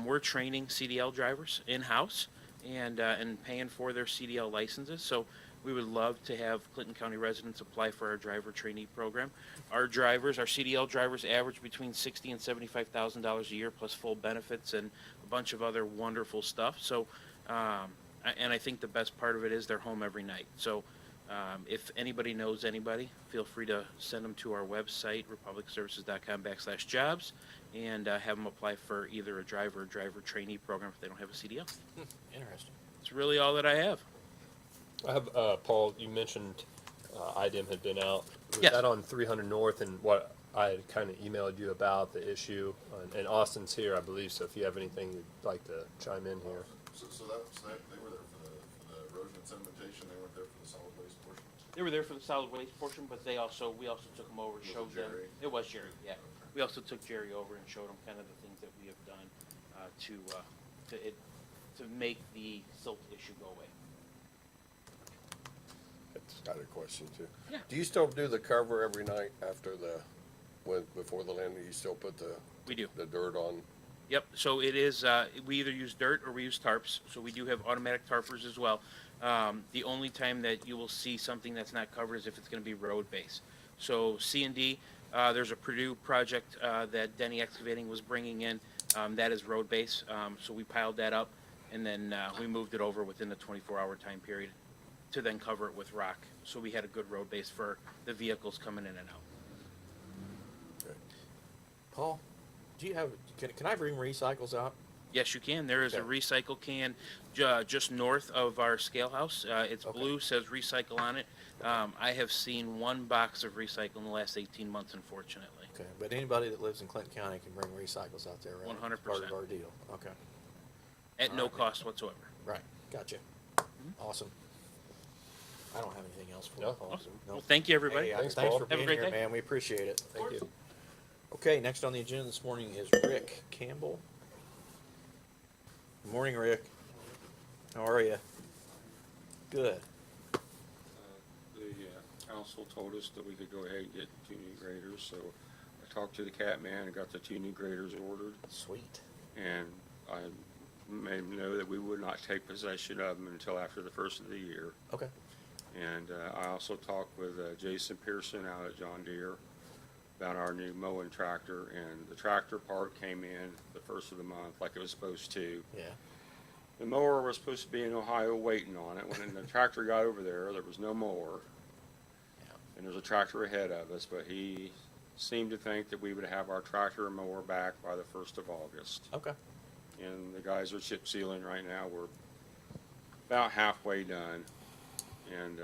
We're training CDL drivers in-house and paying for their CDL licenses. So we would love to have Clinton County residents apply for our driver trainee program. Our CDL drivers average between $60,000 and $75,000 a year, plus full benefits and a bunch of other wonderful stuff. So, and I think the best part of it is they're home every night. So if anybody knows anybody, feel free to send them to our website, republicservices.com/jobs, and have them apply for either a driver or driver trainee program if they don't have a CDL.
Interesting.
That's really all that I have.
I have, Paul, you mentioned IDEM had been out. Was
Yes.
that on 300 North, and what I had kind of emailed you about the issue? And Austin's here, I believe, so if you have anything you'd like to chime in here.
So they were there for the erosion and sedimentation, they weren't there for the solid waste portion?
They were there for the solid waste portion, but we also took them over and
Was it
showed them.
Jerry?
It was Jerry, yeah. We also took Jerry over and showed him kind of the things that we have done to make the silt issue go away.
That's got a question too.
Yeah.
Do you still do the cover every night after before the landing? You still put
We do.
the dirt on?
Yep, so it is, we either use dirt or we use tarps, so we do have automatic tarpers as well. The only time that you will see something that's not covered is if it's gonna be road base. So C&D, there's a Purdue project that Denny Excavating was bringing in, that is road base. So we piled that up, and then we moved it over within the 24-hour time period to then cover it with rock. So we had a good road base for the vehicles coming in and out.
Paul, do you have, can I bring recycles out?
Yes, you can. There is a
Okay.
recycle can just north of our scale house. It's
Okay.
blue, says recycle on it. I have seen one box of recycle in the last 18 months, unfortunately.
Okay, but anybody that lives in Clinton County can bring recycles out there, right?
100%.
It's part of our deal. Okay,
At no
Alright.
cost whatsoever.
right, gotcha. Awesome. I don't have anything else for you,
No,
Paul.
Awesome.
No.
Well, thank you, everybody.
Hey,
Thanks,
thanks
Paul.
for
Have a
being
great
here,
day.
man. We appreciate it.
Thank you.
Okay, next on the agenda this morning is Rick Campbell. Good morning, Rick. How are you? Good.
The council told us that we could go ahead and get 2 new graders, so I talked to the cat man and got the 2 new graders ordered,
Sweet.
and I made him know that we would not take possession of them until after the first of the year.
Okay.
And I also talked with Jason Pearson out at John Deere about our new mowing tractor, and the tractor part came in the first of the month like it was supposed to.
Yeah.
The mower was supposed to be in Ohio waiting on it. When the tractor got over there was no mower.
Yeah.
And there's a tractor ahead of us, but he seemed to think that we would have our tractor and mower back by the 1st of August.
Okay.
And the guys are chip sealing right now. We're about halfway done, and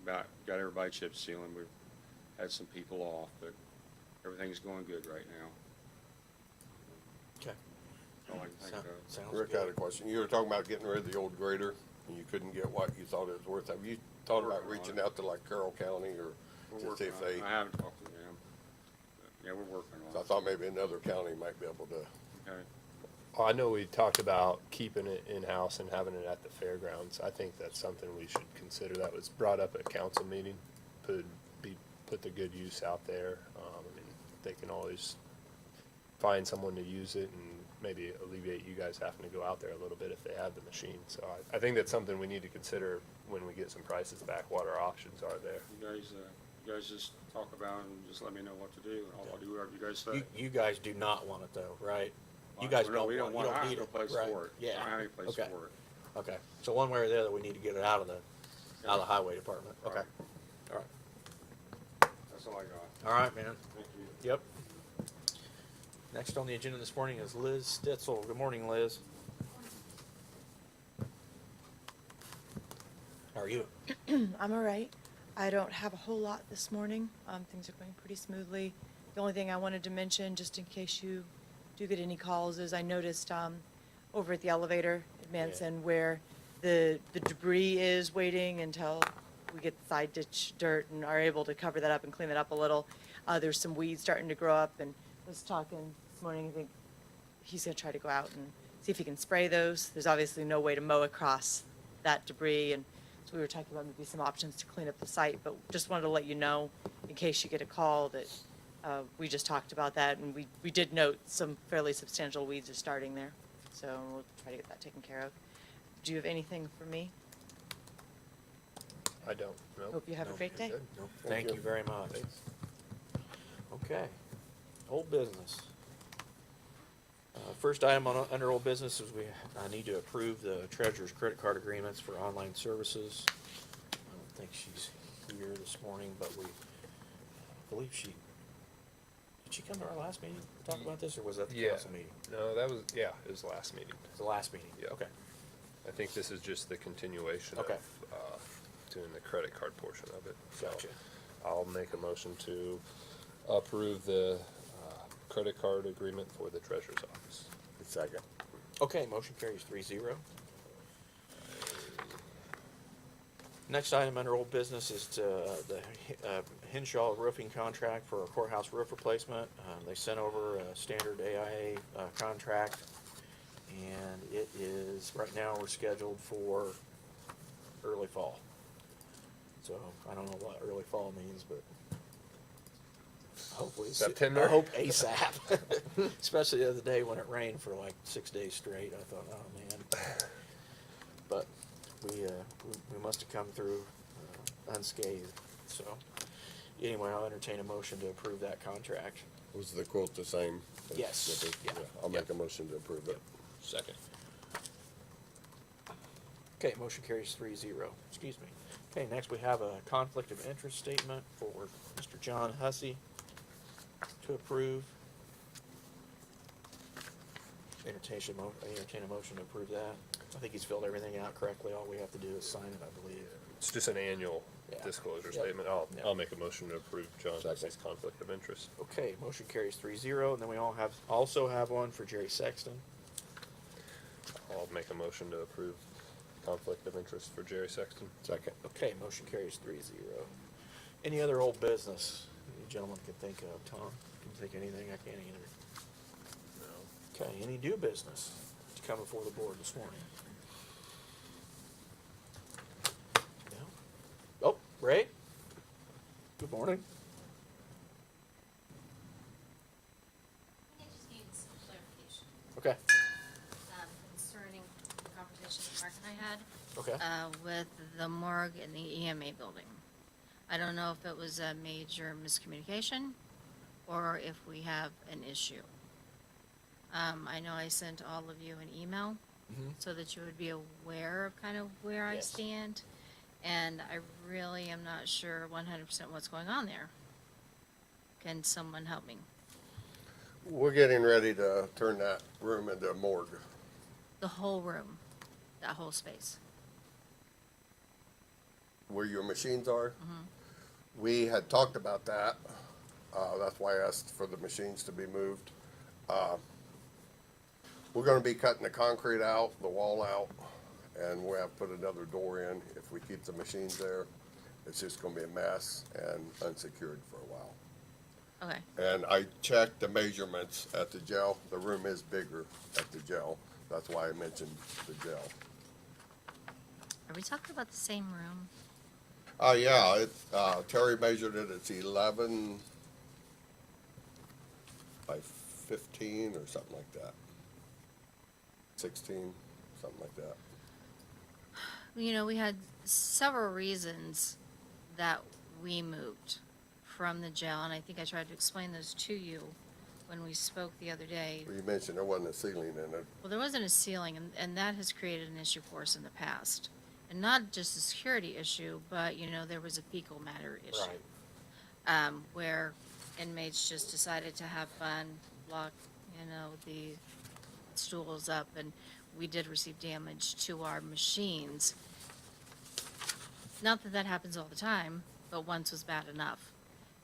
about got everybody chip sealing. We've had some people off, but everything's going good right now.
Okay.
That's all I can think of.
Sounds
Rick had a
good.
question. You were talking about getting rid of the old grader, and you couldn't get what you thought it was worth. Have you thought about
Working on
reaching
it.
out to like Carroll County or
We're
to see
working
if
on it.
they?
I haven't talked to them. But, yeah, we're working on it.
I thought maybe another county might be able to.
Okay.
I know we talked about keeping it in-house and having it at the fairgrounds. I think that's something we should consider. That was brought up at council meeting, put the good use out there. I mean, they can always find someone to use it and maybe alleviate you guys having to go out there a little bit if they have the machine. So I think that's something we need to consider when we get some prices back, what our options are there.
You guys just talk about it and just let me know what to do, and I'll do whatever you guys say.
You guys do not want it though, right? You guys don't
We don't
want,
want,
you
I
don't
have
need
no
it,
place
right?
for it.
Yeah.
I don't have any place
Okay.
for it.
Okay. So one way or the other, we need to get it out of the highway department. Okay. All right.
That's all I got.
All right, man.
Thank you.
Yep. Next on the agenda this morning is Liz Stitzel. Good morning, Liz. How are you?
I'm all right. I don't have a whole lot this morning. Things are going pretty smoothly. The only thing I wanted to mention, just in case you do get any calls, is I noticed over at the elevator at Manson where the debris is waiting until we get the side ditch dirt and are able to cover that up and clean it up a little. There's some weeds starting to grow up, and I was talking this morning, I think he's gonna try to go out and see if he can spray those. There's obviously no way to mow across that debris, and so we were talking about maybe some options to clean up the site, but just wanted to let you know, in case you get a call, that we just talked about that, and we did note some fairly substantial weeds are starting there, so we'll try to get that taken care of. Do you have anything for me?
I don't, no.
Hope you have a
No,
great
you're
day.
good.
No, thank you very much. Okay. Old business. First item on under old business is I need to approve the treasurer's credit card agreements for online services. I don't think she's here this morning, but I believe did she come to our last meeting to talk about this, or was that the
Yeah.
council meeting?
No, that was, yeah, it was last meeting.
It was the last meeting?
Yeah.
Okay.
I think this is just the continuation of,
Okay.
doing the credit card portion of it. So
Gotcha.
I'll make a motion to approve the, credit card agreement for the treasurer's office.
Second.
Okay, motion carries 3-0. Next item under old business is the Henshaw roofing contract for a courthouse roof replacement. They sent over a standard AIA contract, and it is, right now, we're scheduled for early fall. So, I don't know what early fall means, but hopefully.
September?
I hope ASAP. Especially the other day when it rained for like 6 days straight. I thought, oh man. But we must have come through unscathed. So anyway, I'll entertain a motion to approve that contract.
Was the quote the same?
Yes. Yeah.
I'll
Yep.
make a motion to approve it.
Second.
Okay, motion carries 3-0. Excuse me. Okay, next we have a conflict of interest statement for Mr. John Hussey to approve. Entertain a motion to approve that. I think he's filled everything out correctly. All we have to do is sign it, I believe.
It's just an annual
Yeah.
disclosure
Yep.
statement.
Yep.
I'll make a motion to approve John
Second.
Hussey's conflict of interest.
Okay, motion carries 3-0, and then we also have one for Jerry Sexton.
I'll make a motion to approve conflict of interest for Jerry Sexton.
Second.
Okay, motion carries 3-0. Any other old business you gentlemen can think of? Tom, can you think of anything? I can't either.
No.
Okay, any new business to come before the board this morning? No? Oh, Ray? Good morning.
I just need some clarification
Okay,
concerning the conversation that Mark and I had
okay.
with the morgue and the EMA building. I don't know if it was a major miscommunication or if we have an issue. I know I sent all of you an email
Mhm.
so that you would be aware of kind of where I
Yes.
stand. And I really am not sure 100% what's going on there. Can someone help me?
We're getting ready to turn that room into a morgue.
The whole room, that whole space.
Where your machines are. We had talked about that. That's why I asked for the machines to be moved. We're gonna be cutting the concrete out, the wall out, and we'll have to put another door in. If we keep the machines there, it's just gonna be a mess and unsecured for a while.
Okay.
And I checked the measurements at the jail. The room is bigger at the jail. That's why I mentioned the jail.
Are we talking about the same room?
Yeah, Terry measured it, it's 11 by 15 or something like that. 16, something like that.
You know, we had several reasons that we moved from the jail, and I think I tried to explain those to you when we spoke the other day.
You mentioned there wasn't a ceiling in it.
Well, there wasn't a ceiling, and that has created an issue for us in the past. And not just a security issue, but, you know, there was a fecal matter issue.
Right.
where inmates just decided to have fun, lock, the stools up, and we did receive damage to our machines. Not that that happens all the time, but once was bad enough.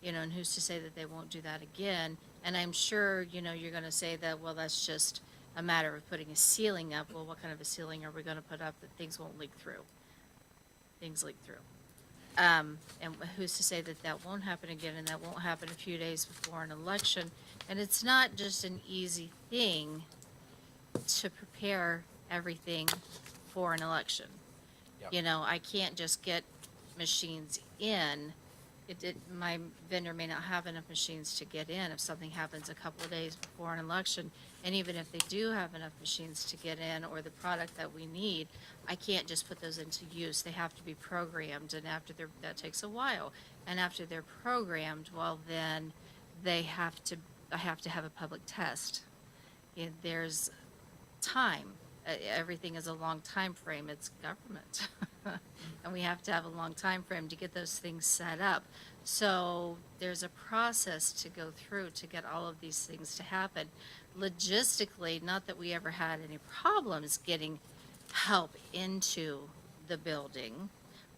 And who's to say that they won't do that again? And I'm sure, you're gonna say that, well, that's just a matter of putting a ceiling up. Well, what kind of a ceiling are we gonna put up that things won't leak through? Things leak through. And who's to say that that won't happen again, and that won't happen a few days before an election? And it's not just an easy thing to prepare everything for an election.
Yep.
I can't just get machines in. My vendor may not have enough machines to get in if something happens a couple of days before an election. And even if they do have enough machines to get in, or the product that we need, I can't just put those into use. They have to be programmed, and that takes a while. And after they're programmed, well, then I have to have a public test. There's time. Everything is a long time frame. It's government. And we have to have a long time frame to get those things set up. So there's a process to go through to get all of these things to happen. Logistically, not that we ever had any problems getting help into the building,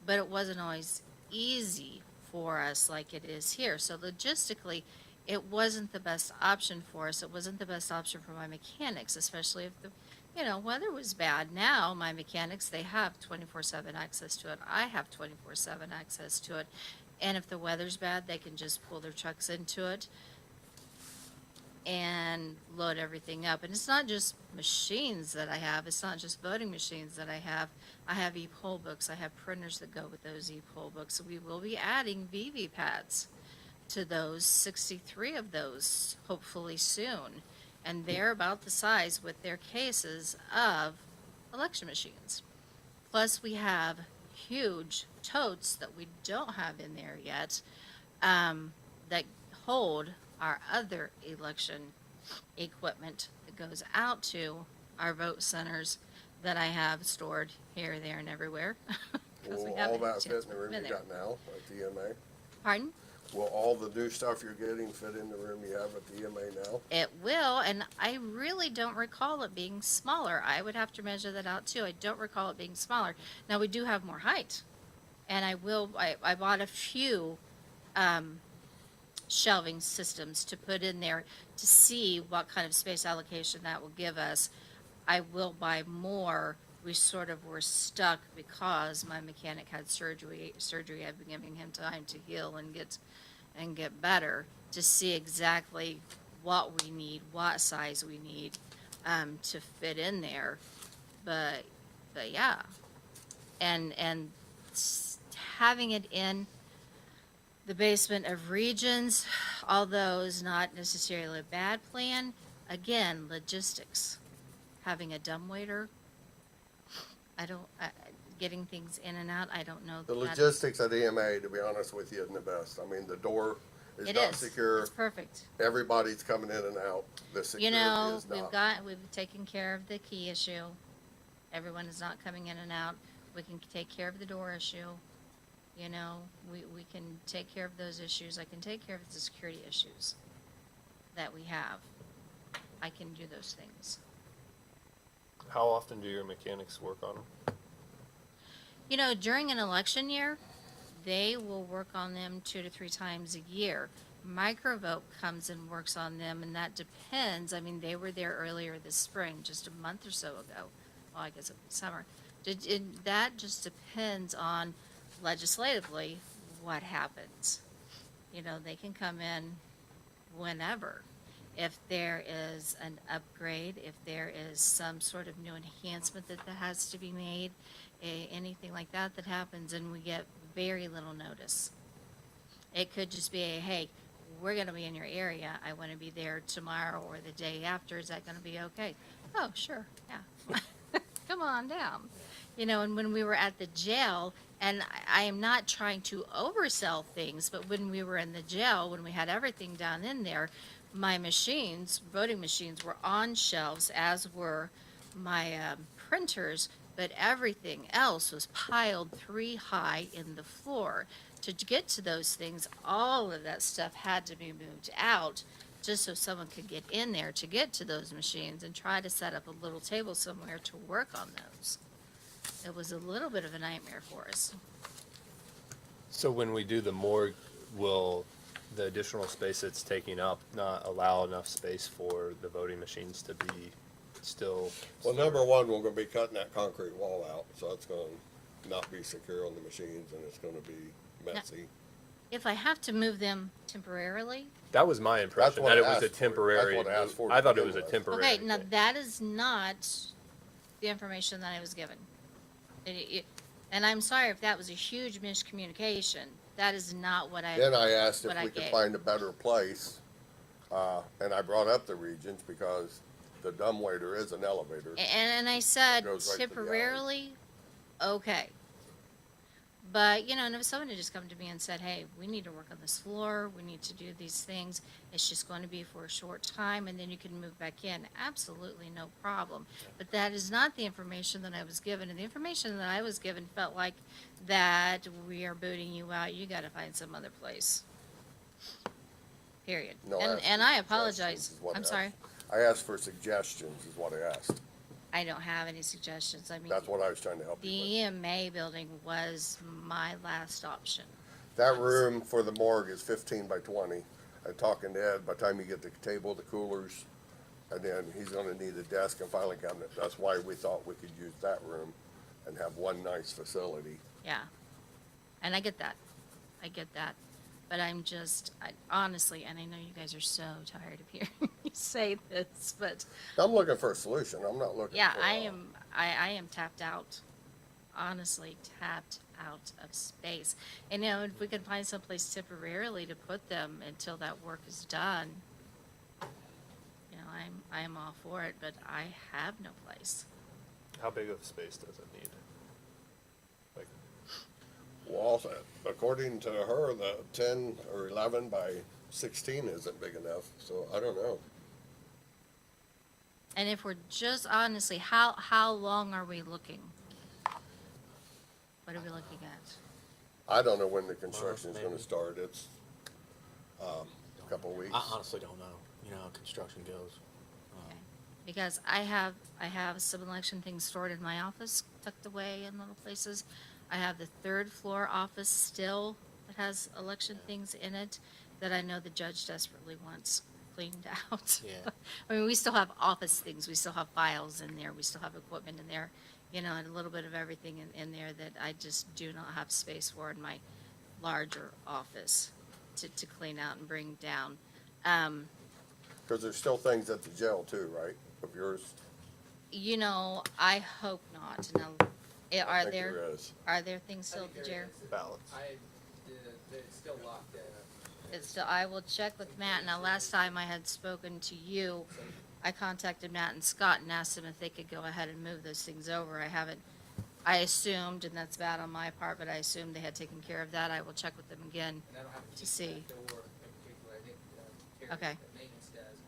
but it wasn't always easy for us like it is here. So logistically, it wasn't the best option for us. It wasn't the best option for my mechanics, especially if the weather was bad. Now, my mechanics, they have 24/7 access to it. I have 24/7 access to it. And if the weather's bad, they can just pull their trucks into it and load everything up. And it's not just machines that I have. It's not just voting machines that I have. I have e-poll books. I have printers that go with those e-poll books. We will be adding VV pads to those, 63 of those, hopefully soon. And they're about the size with their cases of election machines. Plus, we have huge totes that we don't have in there yet, that hold our other election equipment that goes out to our vote centers that I have stored here, there, and everywhere. 'Cause we
Will
haven't
all
had a
that fit
chance
in
to
the room
put them
you
in there.
got now at the EMA?
Pardon?
Will all the new stuff you're getting fit in the room you have at the EMA now?
It will, and I really don't recall it being smaller. I would have to measure that out too. I don't recall it being smaller. Now, we do have more height, and I bought a few shelving systems to put in there to see what kind of space allocation that will give us. I will buy more. We sort of were stuck because my mechanic had surgery. I've been giving him time to heal and get better, to see exactly what we need, what size we need, to fit in there. But yeah, and having it in the basement of Regions, although is not necessarily a bad plan, again, logistics. Having a dumbwaiter, getting things in and out, I don't know.
The
that-
logistics at EMA, to be honest with you, isn't the best. I mean, the door is
It
not
is.
secure.
It's perfect.
Everybody's coming in and out. The security is not.
We've taken care of the key issue. Everyone is not coming in and out. We can take care of the door issue. We can take care of those issues. I can take care of the security issues that we have. I can do those things.
How often do your mechanics work on them?
During an election year, they will work on them 2 to 3 times a year. Microvote comes and works on them, and that depends. I mean, they were there earlier this spring, just a month or so ago. Well, I guess it was summer. That just depends on legislatively what happens. They can come in whenever. If there is an upgrade, if there is some sort of new enhancement that has to be made, anything like that happens, and we get very little notice. It could just be hey, we're going to be in your area. I want to be there tomorrow or the day after. Is that going to be okay? Oh, sure. Yeah. Come on down. And when we were at the jail, and I am not trying to oversell things, but when we were in the jail, when we had everything down in there, my voting machines were on shelves, as were my printers, but everything else was piled 3 high in the floor. to get to those things, all of that stuff had to be moved out just so someone could get in there to get to those machines and try to set up a little table somewhere to work on those. It was a little bit of a nightmare for us.
So when we do the morgue, will the additional space it's taking up not allow enough space for the voting machines to be still?
Well, number one, we're gonna be cutting that concrete wall out, so it's gonna not be secure on the machines, and it's gonna be messy.
If I have to move them temporarily,
That was my impression,
what
that
I
it was a
asked for. That's
temporary,
what I asked for to
I thought it
begin
was a
with.
temporary.
okay, now
thing.
that is not the information that I was given. And I'm sorry if that was a huge miscommunication. That is not what I.
Then I asked if
what I
we could
gave.
find a better place, and I brought up the Regions because the dumbwaiter is an elevator.
And I said
goes right to the alley.
temporarily, okay. But, you know, and if someone had just come to me and said, hey, we need to work on this floor, we need to do these things, it's just going to be for a short time, and then you can move back in, absolutely no problem. But that is not the information that I was given, and the information that I was given felt like that we are booting you out, you gotta find some other place. Period.
No, I asked
And
for
I
suggestions
apologize,
is what I
I'm sorry,
asked. I asked for suggestions is what I asked.
I don't have any suggestions, I mean.
That's what I was trying to help
The
you with.
EMA building was my last option.
That room for the morgue is 15 by 20. And talking to Ed, by the time you get the table, the coolers, and then he's gonna need a desk and filing cabinet. That's why we thought we could use that room and have one nice facility.
Yeah. And I get that. I get that. But I'm just, honestly, and I know you guys are so tired of hearing me say this, but
I'm looking for a solution. I'm not looking
yeah,
for.
I am tapped out. Honestly, tapped out of space. And, you know, if we can find someplace temporarily to put them until that work is done, you know, I am all for it, but I have no place.
How big of space does it need? Like,
Well, according to her, the 10 or 11 by 16 isn't big enough, so I don't know.
And if we're just honestly, how long are we looking? What are we looking at?
I don't know when the construction's
maybe.
gonna start. It's, a couple weeks.
I honestly don't know, you know, how construction goes.
Okay. Because I have some election things stored in my office, tucked away in little places. I have the third floor office still that has election things in it that I know the judge desperately wants cleaned out.
Yeah.
I mean, we still have office things, we still have files in there, we still have equipment in there, you know, and a little bit of everything in there that I just do not have space for in my larger office to clean out and bring down.
Cause there's still things at the jail too, right, of yours?
You know, I hope not. Now,
I
are
think
there,
is.
are there things still at the jail?
ballots.
It's still locked.
It's still, I will check with Matt. Now, last time I had spoken to you, I contacted Matt and Scott and asked them if they could go ahead and move those things over. I assumed, and that's bad on my part, but I assumed they had taken care of that. I will check with them again.
And I don't have
To
to
see.
see that door in particular. I think Terry,
Okay.
the maintenance does,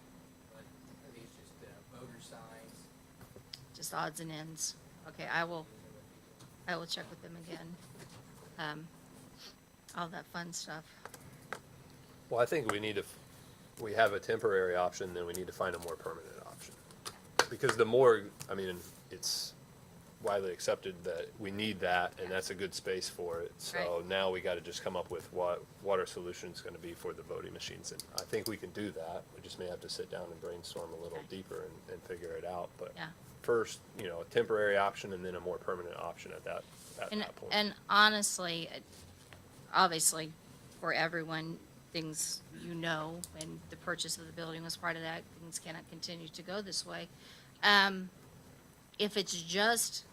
but I think it's just voter signs.
Just odds and ends. Okay, I will check with them again. All that fun stuff.
Well, I think we need to, we have a temporary option, then we need to find a more permanent option. Because the morgue, I mean, it's widely accepted that we need that, and that's a good space for it. So
Right.
now we gotta just come up with what our solution's gonna be for the voting machines. And I think we can do that. We just may have to sit down and brainstorm a little
Okay.
deeper and figure it out. But
Yeah.
first, you know, a temporary option and then a more permanent option at that point.
And honestly, obviously, for everyone, things you know, and the purchase of the building was part of that, things cannot continue to go this way. If it's just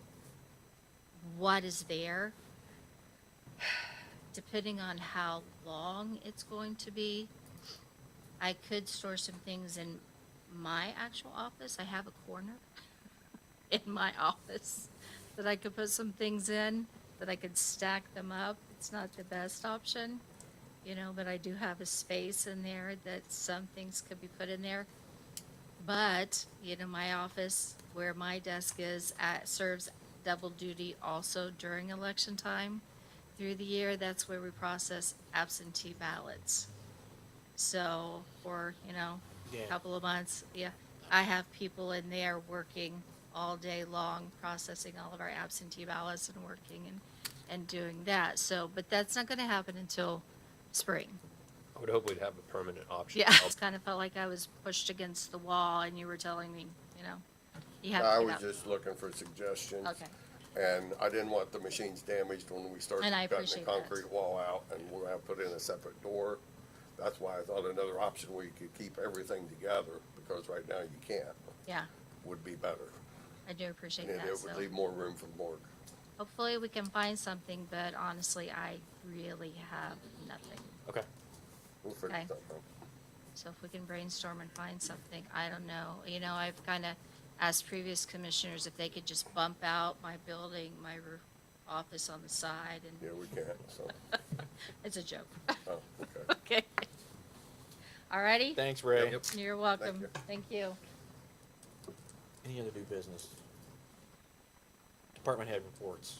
what is there, depending on how long it's going to be, I could store some things in my actual office. I have a corner in my office that I could put some things in, that I could stack them up. It's not the best option, you know, but I do have a space in there that some things could be put in there. But, you know, my office where my desk is serves double duty also during election time. through the year, that's where we process absentee ballots. So for,
Yeah.
a couple of months, yeah, I have people in there working all day long, processing all of our absentee ballots and working and doing that. So, but that's not gonna happen until spring.
I would hope we'd have a permanent option.
Yeah, it's kind of felt like I was pushed against the wall and you were telling me, you have
I
to
was
get out.
just looking for suggestions.
Okay.
And I didn't want the machines damaged when we started
And I
cutting the
appreciate that.
concrete wall out, and we'll have to put in a separate door. That's why I thought another option where you could keep everything together, because right now you can't,
Yeah,
would be better.
I do appreciate
And
that.
it
So
would leave more room for the morgue.
hopefully we can find something, but honestly, I really have nothing.
Okay.
We'll figure
Okay.
something out.
So if we can brainstorm and find something, I don't know. I've kind of asked previous commissioners if they could just bump out my building, my roof office on the side, and
Yeah, we can't, so,
it's a joke.
oh, okay.
Okay. All righty?
Thanks, Ray.
Yep.
You're welcome.
you.
Thank you.
Any other new business? Department head reports.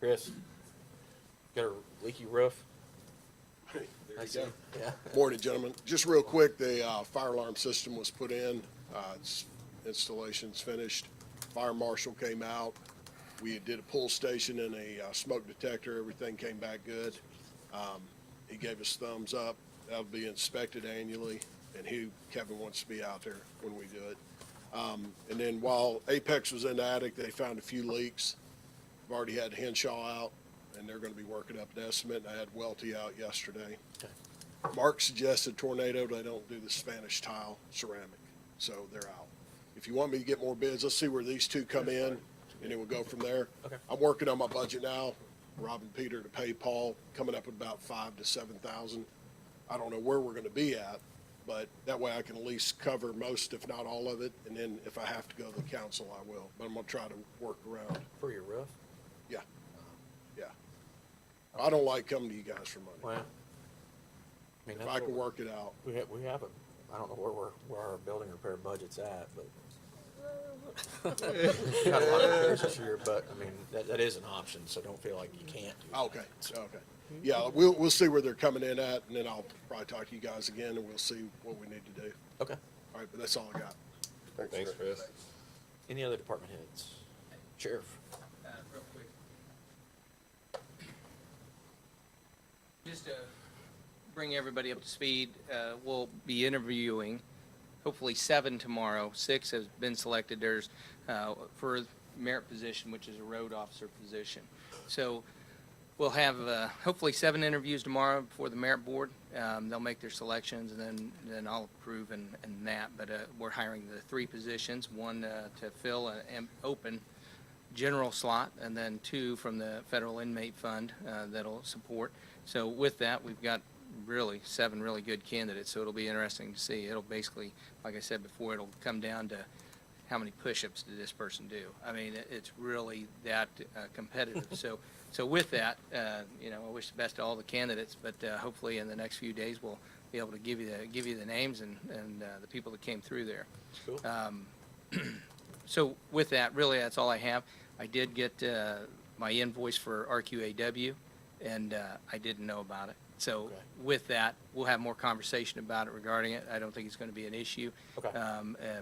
Chris, got a leaky roof? I see. Yeah.
Morning, gentlemen. Just real quick, the fire alarm system was put in. Installation's finished. Fire marshal came out. We did a pull station and a smoke detector. Everything came back good. He gave us thumbs up. That'll be inspected annually, and Kevin wants to be out there when we do it. And then while Apex was in the attic, they found a few leaks. I've already had Henshaw out, and they're gonna be working up an estimate. I had Welty out yesterday. Mark suggested Tornado, they don't do the Spanish tile ceramic, so they're out. If you want me to get more bids, let's see where these two come in, and then we'll go from there.
Okay.
I'm working on my budget now, robbing Peter to pay Paul, coming up with about 5,000 to 7,000. I don't know where we're gonna be at, but that way I can at least cover most, if not all of it, and then if I have to go to the council, I will. But I'm gonna try to work around,
For your roof?
yeah. I don't like coming to you guys for money.
Well, I mean,
If
that's
I can
what
work it out.
we have I don't know where our building repair budget's at, but. Got a lot of repairs this year, but, I mean, that is an option, so don't feel like you can't do that.
Okay, okay. Yeah, we'll see where they're coming in at, and then I'll probably talk to you guys again, and we'll see what we need to do.
Okay.
All right, but that's all I got.
Thanks, Chris.
Any other department heads? Sheriff?
Real quick. Just to
Bring everybody up to speed, we'll be interviewing, hopefully 7 tomorrow. 6 has been selected. There's, for merit position, which is a road officer position. So we'll have, hopefully 7 interviews tomorrow before the merit board. They'll make their selections, and then I'll approve and that. But we're hiring the 3 positions, 1 to fill an open general slot, and then 2 from the federal inmate fund that'll support. So with that, we've got really 7 really good candidates, so it'll be interesting to see. It'll basically, like I said before, it'll come down to how many push-ups did this person do. I mean, it's really that competitive. So with that, I wish the best to all the candidates, but hopefully in the next few days, we'll be able to give you the names and the people that came through there.
Cool.
So with that, really, that's all I have. I did get my invoice for RQAW, and I didn't know about it. So
Okay.
with that, we'll have more conversation about it regarding it. I don't think it's going to be an issue
Okay.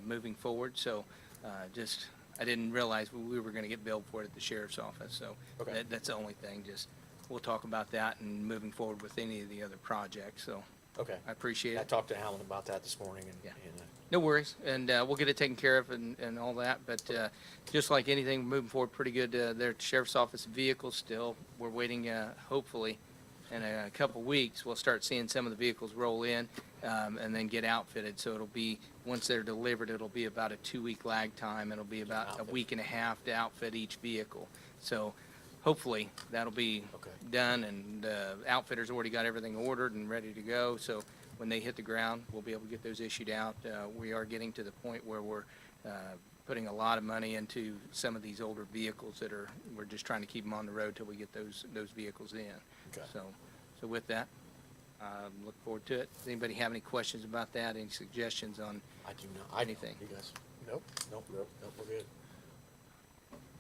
moving forward. So I didn't realize we were going to get billed for it at the sheriff's office. So
Okay.
that's the only thing. Just we'll talk about that and moving forward with any of the other projects. So
Okay.
I appreciate
I
it.
talked to Alan about that this morning, and,
Yeah.
and
No worries, and we'll get it taken care of and all that, but just like anything, we're moving forward pretty good. Their sheriff's office vehicles still, we're waiting, hopefully, in a couple weeks, we'll start seeing some of the vehicles roll in and then get outfitted. So it'll be, once they're delivered, it'll be about a 2-week lag time. It'll be about a
Outfit.
week and a half to outfit each vehicle. So hopefully, that'll be
Okay.
done, and the outfitter's already got everything ordered and ready to go. So when they hit the ground, we'll be able to get those issued out. We are getting to the point where we're putting a lot of money into some of these older vehicles we're just trying to keep them on the road till we get those vehicles in.
Okay.
So with that, look forward to it. Does anybody have any questions about that? Any suggestions on
I do not.
Anything.
You guys? Nope. We're good.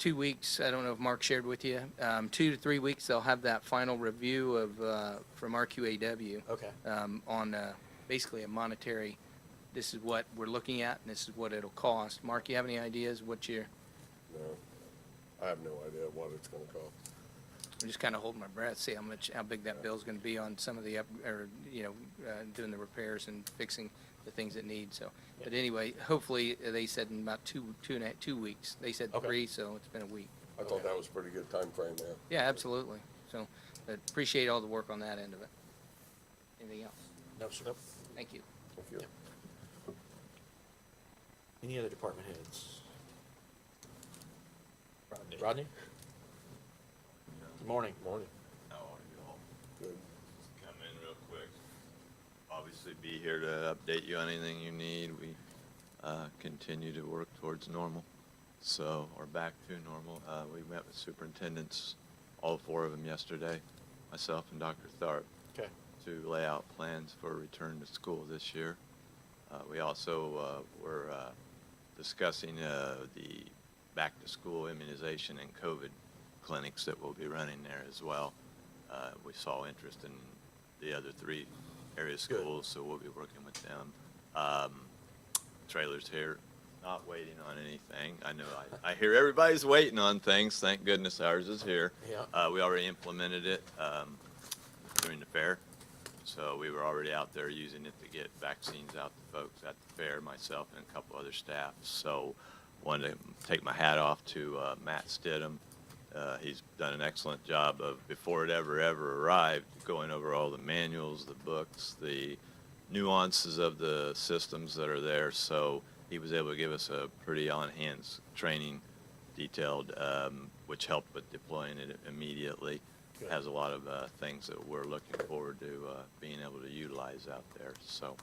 2 weeks, I don't know if Mark shared with you, 2 to 3 weeks, they'll have that final review of, from RQAW.
Okay.
On basically a monetary, this is what we're looking at and this is what it'll cost. Mark, you have any ideas what you're,
No, I have no idea what it's gonna cost.
I'm just kind of holding my breath, see how big that bill's gonna be on some of the doing the repairs and fixing the things it need, so. But anyway, hopefully, they said in about 2 weeks. They said
Okay.
3, so it's been a week.
I thought that was a pretty good time frame there.
Yeah, absolutely. So, but appreciate all the work on that end of it. Anything else?
No, sir.
Thank you.
Thank you.
Any other department heads? Rodney? Good morning.
Morning.
How are you all?
Good.
Just come in real quick. Obviously be here to update you on anything you need. We continue to work towards normal. So, or back to normal. We met with superintendents, all 4 of them yesterday, myself and Dr. Tharp,
Okay.
to lay out plans for return to school this year. We also were discussing the back-to-school immunization and COVID clinics that will be running there as well. We saw interest in the other 3 area schools, so we'll be working with them. Trailers here, not waiting on anything. I know I hear everybody's waiting on things. Thank goodness ours is here.
Yeah.
We already implemented it during the fair. So we were already out there using it to get vaccines out to folks at the fair, myself and a couple other staff. So wanted to take my hat off to Matt Stidham. He's done an excellent job of, before it ever arrived, going over all the manuals, the books, the nuances of the systems that are there. So he was able to give us a pretty on-hands training detailed, which helped with deploying it immediately.
Good.
Has a lot of things that we're looking forward to being able to utilize out there. So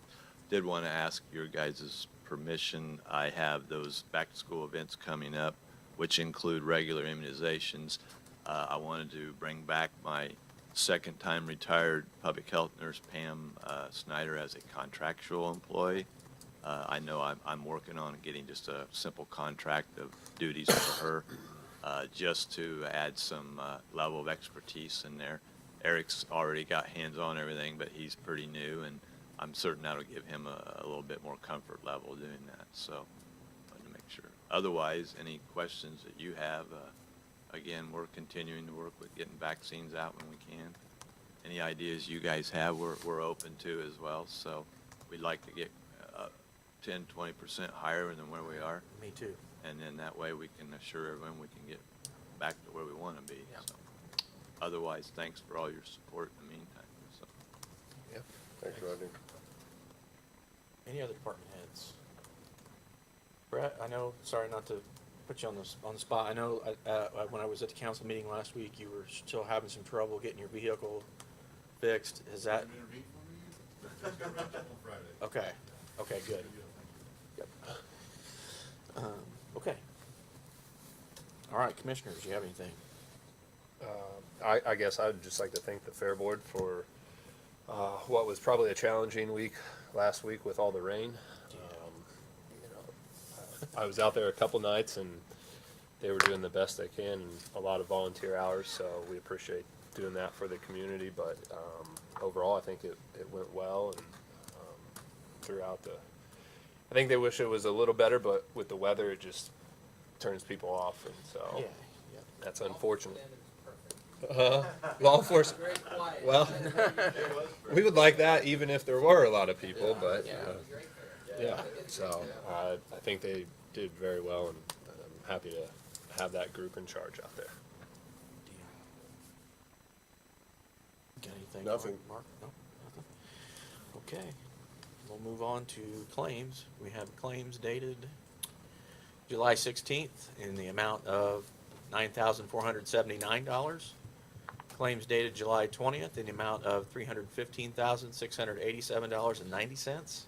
did want to ask your guys' permission. I have those back-to-school events coming up, which include regular immunizations. I wanted to bring back my second-time retired public health nurse, Pam Snyder, as a contractual employee. I know I'm working on getting just a simple contract of duties for her, just to add some level of expertise in there. Eric's already got hands-on everything, but he's pretty new, and I'm certain that'll give him a little bit more comfort level doing that. So, wanted to make sure. Otherwise, any questions that you have, again, we're continuing to work with getting vaccines out when we can. Any ideas you guys have, we're open to as well. So, we'd like to get 10-20% higher than where we are.
Me too.
And then that way we can assure everyone we can get back to where we want to be.
Yeah.
So, otherwise, thanks for all your support in the meantime. So.
Yeah.
Thanks, Rodney.
Any other department heads? Brett, I know, sorry not to put you on the spot. I know when I was at the council meeting last week, you were still having some trouble getting your vehicle fixed. Is that?
Intervene for me? Just got wrapped up on Friday.
Okay. Okay, good. Yep. Okay. All right, commissioners, do you have anything?
I guess I would just like to thank the Fair Board for what was probably a challenging week last week with all the rain. I was out there a couple nights and they were doing the best they can, and a lot of volunteer hours, so we appreciate doing that for the community. But overall, I think it went well, and throughout I think they wish it was a little better, but with the weather, it just turns people off, and so
Yeah.
that's unfortunate.
Perfect.
Law enforcement.
Very quiet.
Well, we would like that even if there were a lot of people, but
Yeah, it was great fair.
yeah. So I think they did very well, and I'm happy to have that group in charge out there.
Got anything?
Nothing.
Mark? No? Nothing? Okay. We'll move on to claims. We have claims dated July 16th in the amount of $9,479. Claims dated July 20th in the amount of $315,687.90.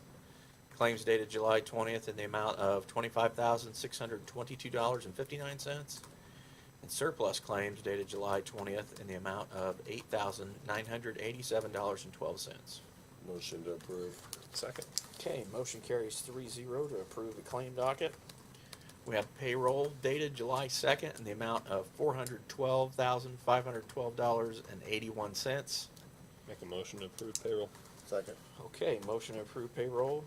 Claims dated July 20th in the amount of $25,622.59. And surplus claims dated July 20th in the amount of $8,987.12.
Motion to approve.
Second.
Okay, motion carries 3-0 to approve the claim docket. We have payroll dated July 2nd in the amount of $412,512.81.
Make a motion to approve payroll.
Second.
Okay, motion to approve payroll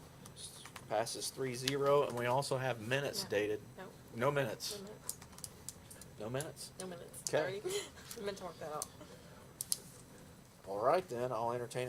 passes 3-0, and we also have minutes
Yeah.
dated.
No.
No minutes.
No minutes.
No minutes.
No minutes.
Okay.
Sorry. I meant to work that out.
All right, then, I'll entertain a